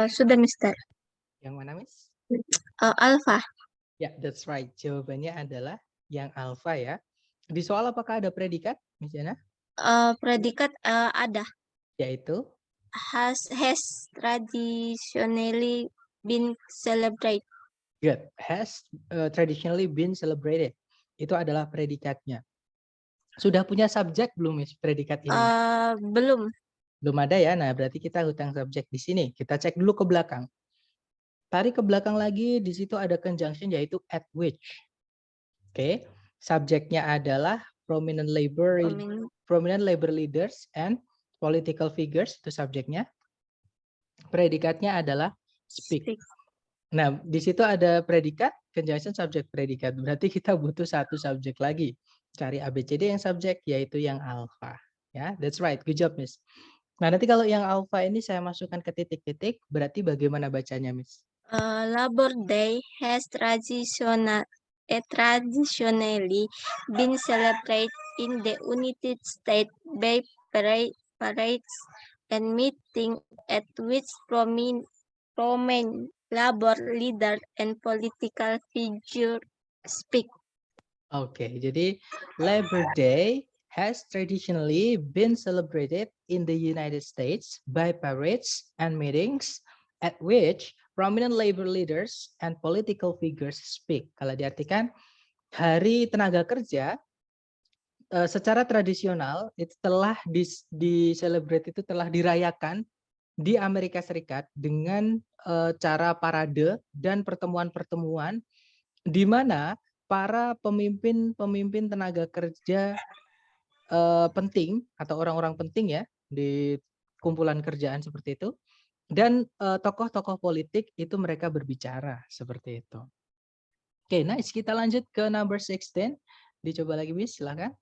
Sudah, Mister. Yang mana Miss? Alfa. Ya, that's right. Jawabannya adalah yang alfa ya. Di soal apakah ada predikat, Miss Yana? Predikat ada. Yaitu, Has traditionally been celebrated. good. Has traditionally been celebrated. Itu adalah predikatnya. Sudah punya subjek belum Miss predikat ini? Belum. Belum ada ya. Nah, berarti kita hutang subjek di sini. Kita cek dulu ke belakang. Tarik ke belakang lagi, di situ ada conjunction yaitu at which. Oke, subjeknya adalah Prominent prominent labor leaders and political figures, itu subjeknya. Predikatnya adalah speak. speak. Nah, di situ ada predikat, conjunction subjek predikat. Berarti kita butuh satu subjek lagi. Cari ABCD yang subjek, yaitu yang alpha. Ya, that's right. Good job, Miss. Nah, nanti kalau yang alpha ini saya masukkan ke titik-titik, berarti bagaimana bacanya, Miss? Labor Day has traditionally been celebrated in the United States by parades and meetings at which prominent labor leaders and political figures speak. Oke, jadi Labor Day has traditionally been celebrated in the United States by parades and meetings at which prominent labor leaders and political figures speak. Kalau diartikan, Hari Tenaga Kerja secara tradisional itu telah di-celebrate itu telah dirayakan di Amerika Serikat dengan cara parade dan pertemuan-pertemuan di mana para pemimpin-pemimpin tenaga kerja penting atau orang-orang penting ya di kumpulan kerjaan seperti itu dan tokoh-tokoh politik itu mereka berbicara seperti itu. Oke, nice. Kita lanjut ke number 16. Dicoba lagi, Miss, silakan.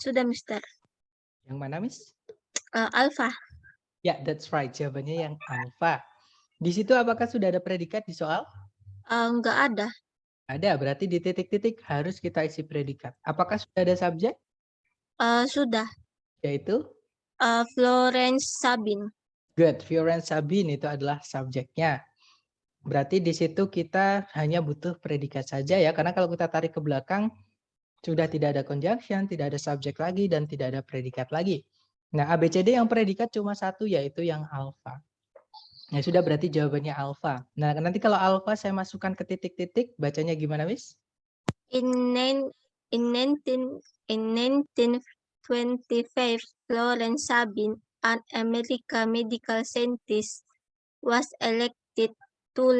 Sudah, Mister. Yang mana, Miss? Alpha. Ya, that's right. Jawabannya yang alpha. Di situ apakah sudah ada predikat di soal? Nggak ada. Ada, berarti di titik-titik harus kita isi predikat. Apakah sudah ada subjek? Sudah. Yaitu? Florence Sabin. Good. Florence Sabin itu adalah subjeknya. Berarti di situ kita hanya butuh predikat saja ya. Karena kalau kita tarik ke belakang, sudah tidak ada conjunction, tidak ada subjek lagi, dan tidak ada predikat lagi. Nah, ABCD yang predikat cuma satu, yaitu yang alpha. Ya sudah, berarti jawabannya alpha. Nah, nanti kalau alpha saya masukkan ke titik-titik, bacanya gimana, Miss? In 1925, Florence Sabin, an American medical scientist, was elected to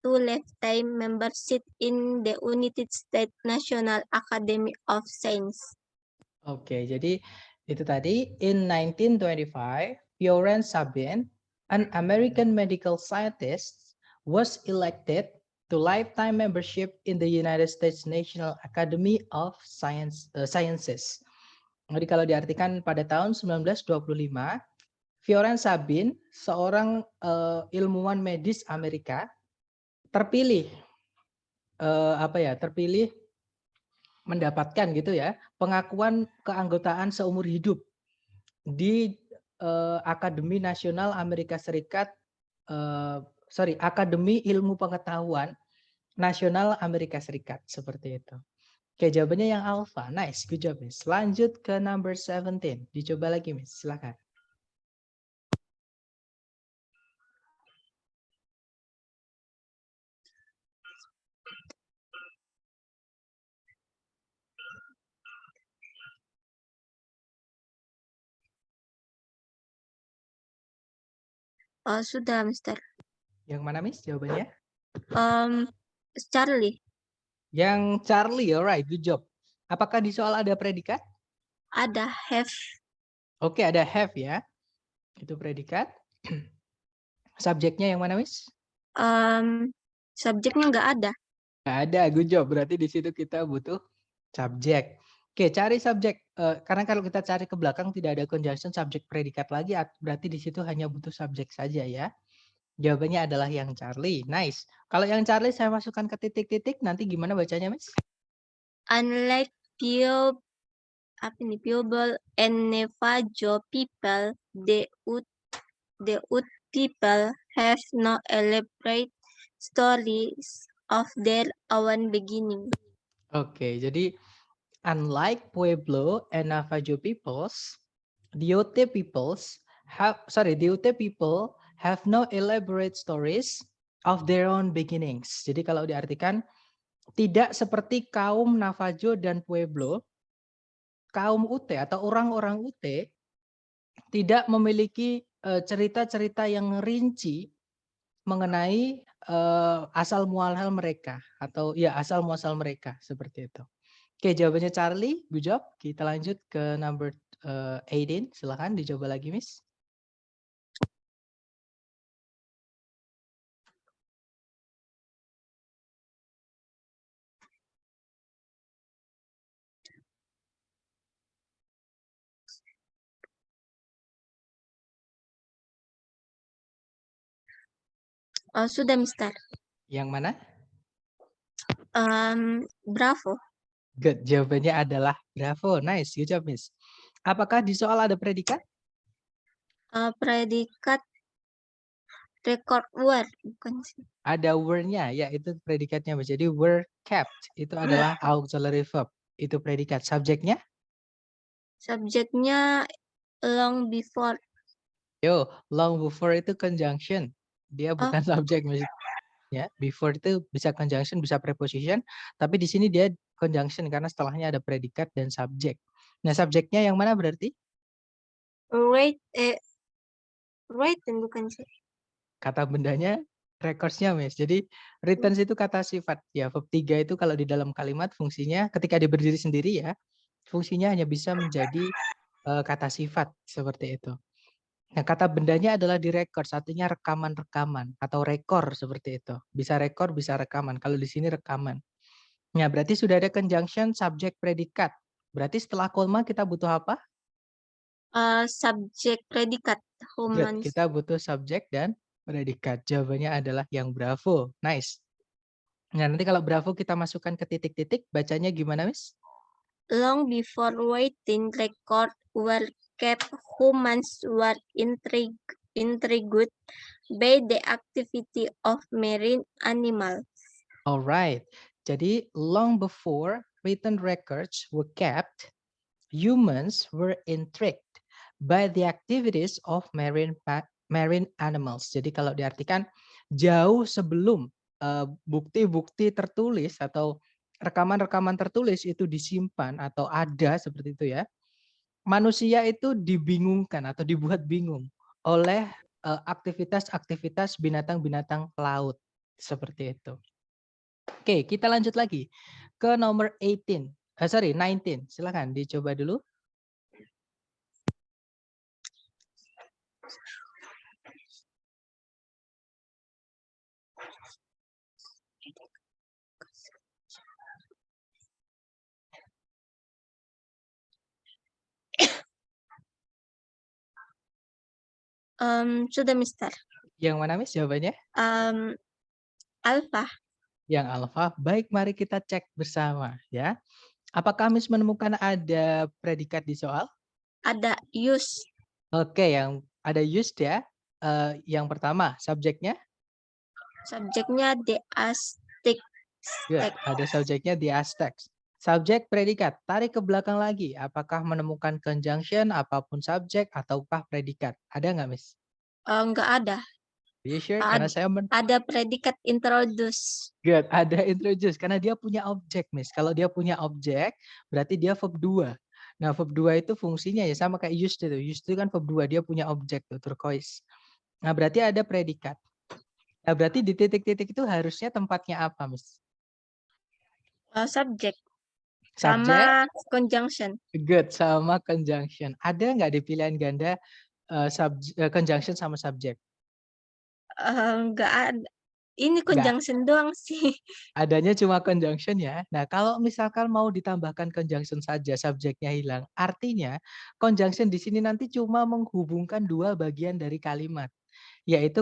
lifetime membership in the United States National Academy of Science. Oke, jadi itu tadi, in 1925, Florence Sabin, an American medical scientist, was elected to lifetime membership in the United States National Academy of Sciences. Jadi kalau diartikan pada tahun 1925, Florence Sabin, seorang ilmuwan medis Amerika, terpilih terpilih mendapatkan gitu ya pengakuan keanggotaan seumur hidup di Akademi Nasional Amerika Serikat, Akademi Ilmu Pengetahuan Nasional Amerika Serikat, seperti itu. Oke, jawabannya yang alpha. Nice, good job, Miss. Lanjut ke number 17. Dicoba lagi, Miss. Silakan. Sudah, Mister. Yang mana, Miss, jawabannya? Charlie. Yang Charlie, alright, good job. Apakah di soal ada predikat? Ada have. Oke, ada have ya. Itu predikat. Subjeknya yang mana, Miss? Subjeknya nggak ada. Nggak ada, good job. Berarti di situ kita butuh subjek. Oke, cari subjek. Karena kalau kita cari ke belakang tidak ada conjunction subjek predikat lagi, berarti di situ hanya butuh subjek saja ya. Jawabannya adalah yang Charlie. Nice. Kalau yang Charlie saya masukkan ke titik-titik, nanti gimana bacanya, Miss? Unlike Pueblo and Navajo people, the Ut people have no elaborate stories of their own beginning. Oke, jadi unlike Pueblo and Navajo peoples, the Ute people have no elaborate stories of their own beginnings. Jadi kalau diartikan, tidak seperti kaum Navajo dan Pueblo, kaum Ute atau orang-orang Ute tidak memiliki cerita-cerita yang rinci mengenai asal muasal mereka atau ya asal muasal mereka, seperti itu. Oke, jawabannya Charlie, good job. Kita lanjut ke number 18. Silahkan dicoba lagi, Miss. Sudah, Mister. Yang mana? Bravo. Good, jawabannya adalah bravo. Nice, good job, Miss. Apakah di soal ada predikat? Predikat record word, bukan sih? Ada were-nya, ya itu predikatnya, Miss. Jadi were kept itu adalah auxiliary verb. Itu predikat. Subjeknya? Subjeknya long before. Yo, long before itu conjunction. Dia bukan subjek, Miss. Ya, before itu bisa conjunction, bisa preposition, tapi di sini dia conjunction karena setelahnya ada predikat dan subjek. Nah, subjeknya yang mana berarti? Written bukan sih? Kata bendanya records-nya, Miss. Jadi written itu kata sifat. Ya, verb 3 itu kalau di dalam kalimat fungsinya ketika dia berdiri sendiri ya, fungsinya hanya bisa menjadi kata sifat seperti itu. Nah, kata bendanya adalah di records, artinya rekaman-rekaman atau rekor seperti itu. Bisa rekor, bisa rekaman. Kalau di sini rekaman. Nah, berarti sudah ada conjunction subjek predikat. Berarti setelah koma kita butuh apa? Subjek predikat Good. humans. Kita butuh subjek dan predikat. Jawabannya adalah yang bravo. Nice. Nah, nanti kalau bravo kita masukkan ke titik-titik, bacanya gimana, Miss? Long before written record were kept, humans were intrigued by the activity of marine animals. Alright. Jadi, long before written records were kept, humans were intrigued by the activities of marine animals. Jadi kalau diartikan jauh sebelum bukti-bukti tertulis atau rekaman-rekaman tertulis itu disimpan atau ada seperti itu ya. Manusia itu dibingungkan atau dibuat bingung oleh aktivitas-aktivitas binatang-binatang laut seperti itu. Oke, kita lanjut lagi ke nomor 19. Silakan dicoba dulu. Sudah, Mister. Yang mana, Miss, jawabannya? Alpha. Yang alfa. Baik, mari kita cek bersama ya. Apakah Miss menemukan ada predikat di soal? Ada use. Oke, yang ada used ya. Yang pertama, subjeknya? Subjeknya the Aztec. Good. Ada subjeknya the Aztecs. Subjek predikat. Tarik ke belakang lagi. Apakah menemukan conjunction, apapun subjek, ataukah predikat? Ada nggak, Miss? Enggak ada. Are you sure? Karena saya ada predikat introduce. Good, ada introduce karena dia punya objek, Miss. Kalau dia punya objek, berarti dia verb 2. Nah, verb 2 itu fungsinya ya sama kayak used itu. Used itu kan verb 2, dia punya objek tuh, turquoise. Nah, berarti ada predikat. Nah, berarti di titik-titik itu harusnya tempatnya apa, Miss? Subjek. Subjek. Sama conjunction. Good, sama conjunction. Ada nggak di pilihan ganda conjunction sama subjek? Enggak ada. Ini conjunction doang sih. Adanya cuma conjunction ya. Nah, kalau misalkan mau ditambahkan conjunction saja, subjeknya hilang. Artinya, conjunction di sini nanti cuma menghubungkan dua bagian dari kalimat. Yaitu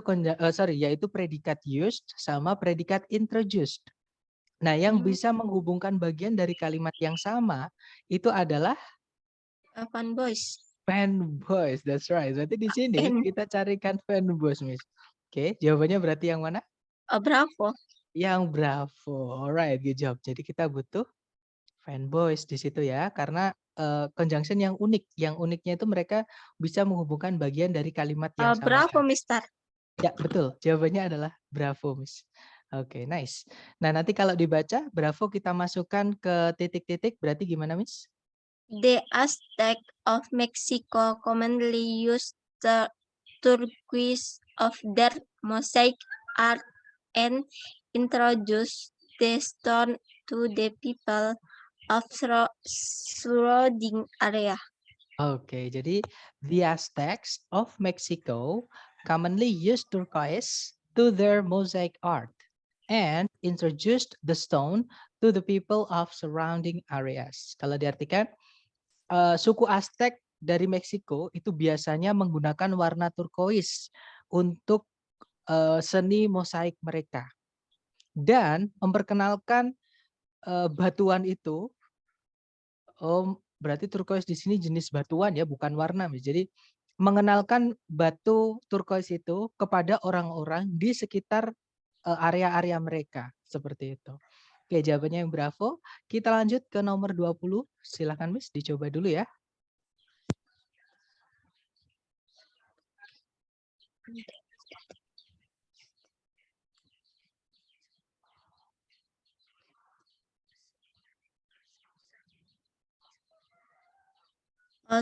yaitu predikat used sama predikat introduced. Nah, yang bisa menghubungkan bagian dari kalimat yang sama itu adalah Fanboys. fanboys. That's right. Berarti di sini kita carikan fanboys, Miss. Oke, jawabannya berarti yang mana? Bravo. Yang bravo. Alright, good job. Jadi kita butuh fanboys di situ ya, karena conjunction yang unik. Yang uniknya itu mereka bisa menghubungkan bagian dari kalimat yang sama. Bravo, Mister. Ya, betul. Jawabannya adalah bravo, Miss. Oke, nice. Nah, nanti kalau dibaca, bravo kita masukkan ke titik-titik, berarti gimana, Miss? The Aztec of Mexico commonly used the turquoise of their mosaic art and introduced the stone to the people of surrounding area. Oke, jadi the Aztecs of Mexico commonly used turquoise to their mosaic art and introduced the stone to the people of surrounding areas. Kalau diartikan, suku Aztec dari Meksiko itu biasanya menggunakan warna turquoise untuk seni mosaik mereka dan memperkenalkan batuan itu. Berarti turquoise di sini jenis batuan ya, bukan warna. Jadi mengenalkan batu turquoise itu kepada orang-orang di sekitar area-area mereka seperti itu. Oke, jawabannya yang bravo. Kita lanjut ke nomor 20. Silakan, Miss, dicoba dulu ya.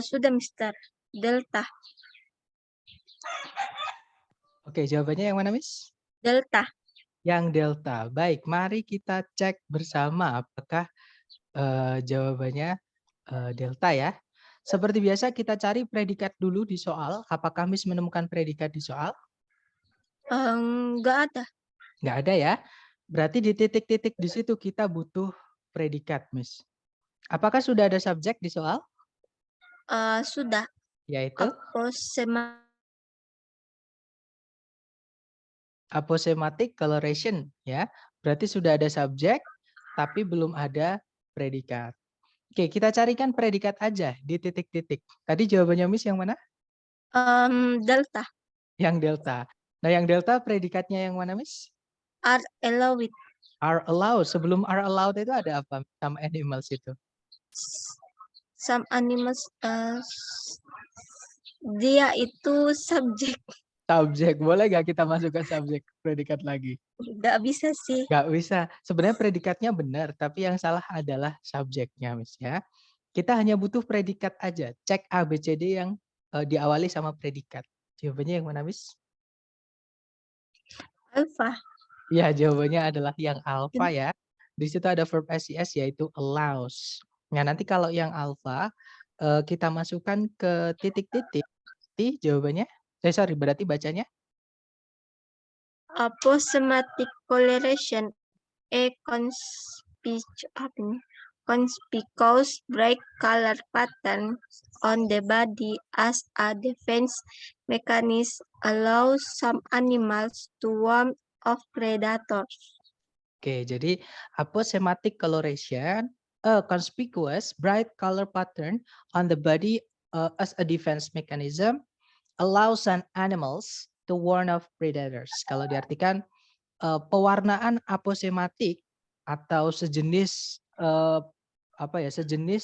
Sudah, Mister. Delta. Oke, jawabannya yang mana, Miss? Delta. Yang delta. Baik, mari kita cek bersama apakah jawabannya delta ya. Seperti biasa kita cari predikat dulu di soal. Apakah Miss menemukan predikat di soal? Enggak ada. Nggak ada ya. Berarti di titik-titik di situ kita butuh predikat, Miss. Apakah sudah ada subjek di soal? Sudah. Yaitu aposematic coloration ya. Berarti sudah ada subjek tapi belum ada predikat. Oke, kita carikan predikat aja di titik-titik. Tadi jawabannya Miss yang mana? Delta. Yang delta. Nah, yang delta predikatnya yang mana, Miss? Are allowed. Are allowed. Sebelum are allowed itu ada apa? Some animals itu. Some animals, dia itu subjek. Subjek. Boleh nggak kita masukkan subjek predikat lagi? Nggak bisa sih. Nggak bisa. Sebenarnya predikatnya benar, tapi yang salah adalah subjeknya, Miss ya. Kita hanya butuh predikat aja. Cek A, B, C, D yang diawali sama predikat. Jawabannya yang mana, Miss? Alpha. Ya, jawabannya adalah yang alpha ya. Di situ ada verb SES yaitu allows. Nah, nanti kalau yang alpha kita masukkan ke titik-titik, jawabannya, sorry, berarti bacanya Aposematic coloration, a conspicuous bright color pattern on the body as a defense mechanism allows some animals to warn of predators. Oke, jadi aposematic coloration, a conspicuous bright color pattern on the body as a defense mechanism allows some animals to warn of predators. Kalau diartikan pewarnaan aposematik atau sejenis sejenis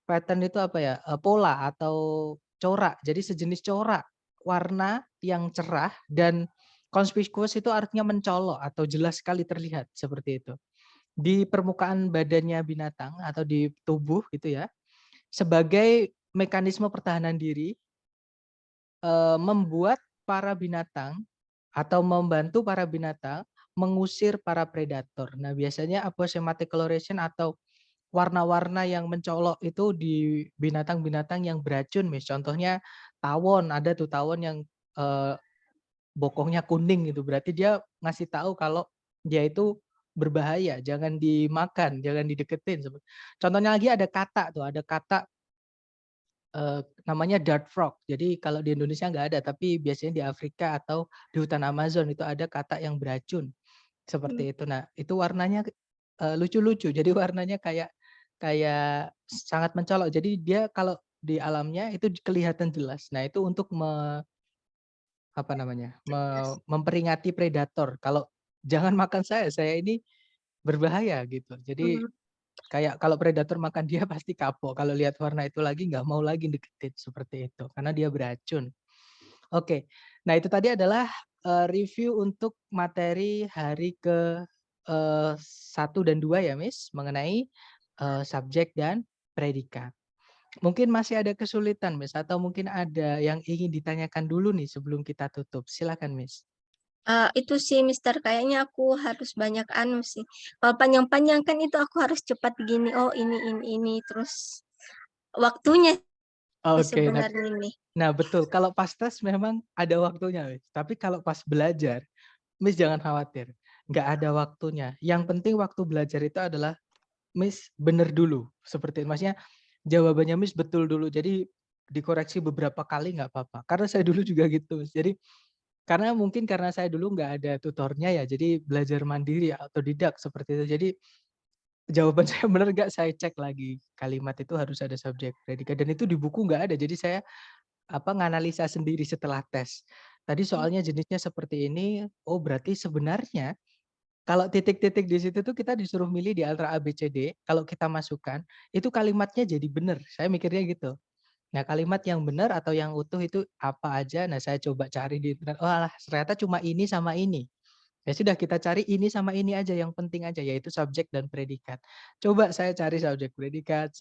pattern itu apa ya? Pola atau corak. Jadi sejenis corak warna yang cerah dan conspicuous itu artinya mencolok atau jelas sekali terlihat seperti itu. Di permukaan badannya binatang atau di tubuh gitu ya. Sebagai mekanisme pertahanan diri membuat para binatang atau membantu para binatang mengusir para predator. Nah, biasanya aposematic coloration atau warna-warna yang mencolok itu di binatang-binatang yang beracun, Miss. Contohnya tawon, ada tuh tawon yang bokongnya kuning gitu. Berarti dia ngasih tahu kalau dia itu berbahaya, jangan dimakan, jangan dideketin. Contohnya lagi ada kata tuh, ada kata namanya dart frog. Jadi kalau di Indonesia nggak ada, tapi biasanya di Afrika atau di hutan Amazon itu ada kata yang beracun seperti itu. Nah, itu warnanya lucu-lucu. Jadi warnanya kayak kayak sangat mencolok. Jadi dia kalau di alamnya itu kelihatan jelas. Nah, itu untuk memperingati predator. Kalau jangan makan saya ini berbahaya gitu. Jadi kayak kalau predator makan dia pasti kapok. Kalau lihat warna itu lagi nggak mau lagi deketin seperti itu karena dia beracun. Oke. Nah, itu tadi adalah review untuk materi hari ke 1 dan 2 ya, Miss, mengenai subjek dan predikat. Mungkin masih ada kesulitan, Miss, atau mungkin ada yang ingin ditanyakan dulu nih sebelum kita tutup. Silakan, Miss. Itu sih Mister, kayaknya aku harus banyak sih. Kalau panjang-panjang kan itu aku harus cepat gini. Oh ini terus waktunya Oke, sebenarnya ini. nah betul. Kalau pas tes memang ada waktunya, Miss. Tapi kalau pas belajar, Miss jangan khawatir. Nggak ada waktunya. Yang penting waktu belajar itu adalah Miss bener dulu. Seperti itu. Maksudnya jawabannya Miss betul dulu. Jadi dikoreksi beberapa kali nggak apa-apa. Karena saya dulu juga gitu, Miss. Jadi karena saya dulu nggak ada tutornya ya, jadi belajar mandiri atau didak seperti itu. Jadi jawaban saya benar nggak, saya cek lagi. Kalimat itu harus ada subjek, predikat, dan itu di buku nggak ada. Jadi saya nganalisa sendiri setelah tes. Tadi soalnya jenisnya seperti ini, oh berarti sebenarnya kalau titik-titik di situ tuh kita disuruh milih di antara A, B, C, D, kalau kita masukkan, itu kalimatnya jadi benar. Saya mikirnya gitu. Nah, kalimat yang benar atau yang utuh itu apa aja? Nah, saya coba cari di internet. Oh, alah, ternyata cuma ini sama ini. Ya sudah, kita cari ini sama ini aja, yang penting aja, yaitu subjek dan predikat. Coba saya cari subjek predikat,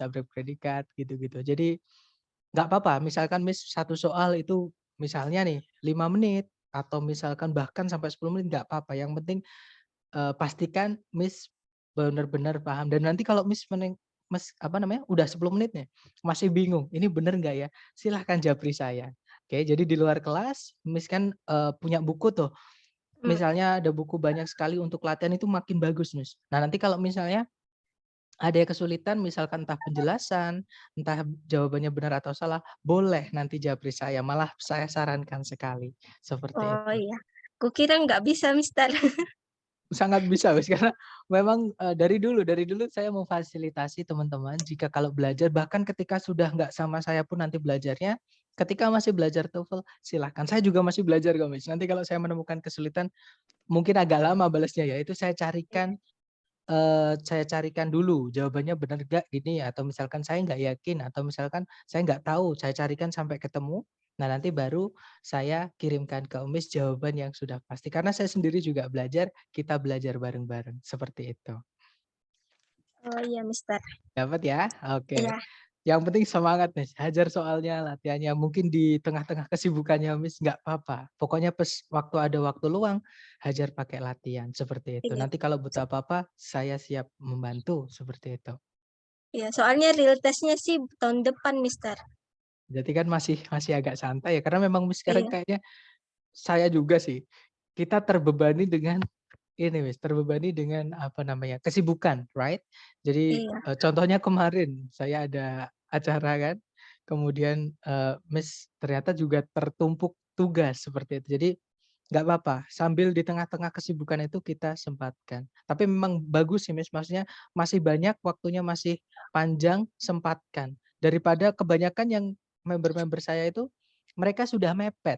gitu-gitu. Jadi nggak apa-apa, misalkan Miss satu soal itu misalnya nih 5 menit, atau misalkan bahkan sampai 10 menit, nggak apa-apa. Yang penting pastikan Miss benar-benar paham. Dan nanti kalau Miss udah 10 menit nih, masih bingung, ini bener nggak ya? Silahkan japri saya. Oke, jadi di luar kelas, Miss kan punya buku tuh. Misalnya ada buku banyak sekali untuk latihan itu makin bagus, Miss. Nah, nanti kalau misalnya ada kesulitan misalkan entah penjelasan, entah jawabannya benar atau salah, boleh nanti japri saya, malah saya sarankan sekali, seperti Oh itu. iya. Kukira nggak bisa, Mister. Sangat bisa Mas, karena memang, dari dulu saya memfasilitasi teman-teman jika kalau belajar bahkan ketika sudah nggak sama saya pun nanti belajarnya, ketika masih belajar TOEFL silahkan, saya juga masih belajar kok Mas, nanti kalau saya menemukan kesulitan mungkin agak lama balasnya ya, itu saya carikan dulu jawabannya benar nggak gini, atau misalkan saya nggak yakin, atau misalkan saya nggak tahu, saya carikan sampai ketemu. Nah, nanti baru saya kirimkan ke Umis jawaban yang sudah pasti. Karena saya sendiri juga belajar, kita belajar bareng-bareng, seperti itu. Oh iya, Mister. Dapat ya? Oke. Iya, Yang penting semangat Miss, hajar soalnya, latihannya. Mungkin di tengah-tengah kesibukannya Miss, nggak apa-apa. Pokoknya waktu ada waktu luang, hajar pakai latihan, seperti itu. iya. Nanti kalau butuh apa-apa, saya siap membantu, seperti itu. Iya, soalnya real test-nya sih tahun depan, Mister. Berarti kan masih masih agak santai ya, karena memang Miss sekarang Iya, kayaknya saya juga sih, kita terbebani dengan ini Miss, terbebani dengan apa namanya, kesibukan, right? Jadi, iya. contohnya kemarin saya ada acara kan, kemudian, Miss ternyata juga tertumpuk tugas seperti itu. Jadi, nggak apa-apa, sambil di tengah-tengah kesibukan itu kita sempatkan. Tapi memang bagus sih Miss, maksudnya masih banyak waktunya masih panjang, sempatkan. Daripada kebanyakan yang member-member saya itu, mereka sudah mepet.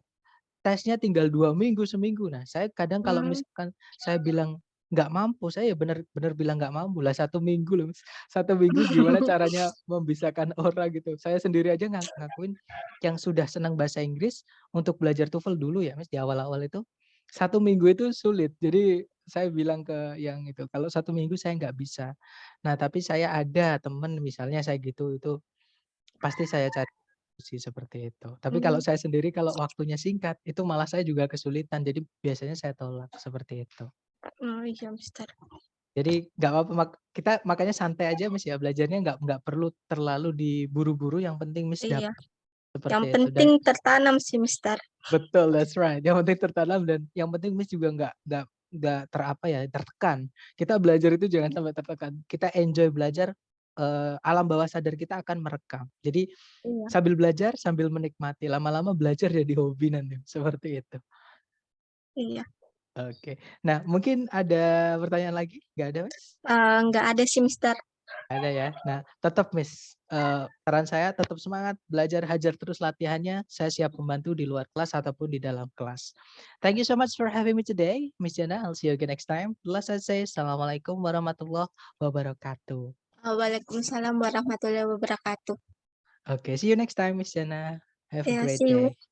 Tesnya tinggal 2 minggu, seminggu. Nah, saya kadang kalau Mmm, misalkan saya bilang nggak mampu, saya ya bener-bener bilang nggak mampu lah 1 minggu loh, Mas. 1 minggu gimana caranya membisakan orang gitu. Saya sendiri aja ngakuin yang sudah senang bahasa Inggris untuk belajar TOEFL dulu ya, Mas, di awal-awal itu, 1 minggu itu sulit. Jadi saya bilang ke yang itu, "Kalau 1 minggu saya nggak bisa." Nah, tapi saya ada temen misalnya saya gitu, itu pasti saya cari sih seperti itu. Tapi kalau mmm. saya sendiri kalau waktunya singkat, itu malah saya juga kesulitan, jadi biasanya saya tolak, seperti itu. Oh iya, Mister. Jadi nggak apa-apa kita makanya santai aja Mas ya, belajarnya nggak perlu terlalu diburu-buru, yang penting Mas Iya, dapat, yang seperti itu. penting tertanam sih, Mister. Betul, that's right, yang penting tertanam dan yang penting Mas juga nggak tertekan. Kita belajar itu jangan sampai tertekan, kita enjoy belajar, alam bawah sadar kita akan merekam. Jadi Iya, sambil belajar, sambil menikmati, lama-lama belajar jadi hobi nanti, seperti itu. iya. Oke. Nah, mungkin ada pertanyaan lagi? Nggak ada, Mas? Nggak ada sih, Mister. Ada ya? Nah, tetap Miss, saran saya tetap semangat, belajar, hajar terus latihannya, saya siap membantu di luar kelas ataupun di dalam kelas. Thank you so much for having me today, Miss Jana, I'll see you again next time. Last I say, Assalamualaikum warahmatullahi wabarakatuh. Waalaikumsalam warahmatullahi wabarakatuh. Okay, see you next time, Miss Jana. Have a Ya, great see you. day.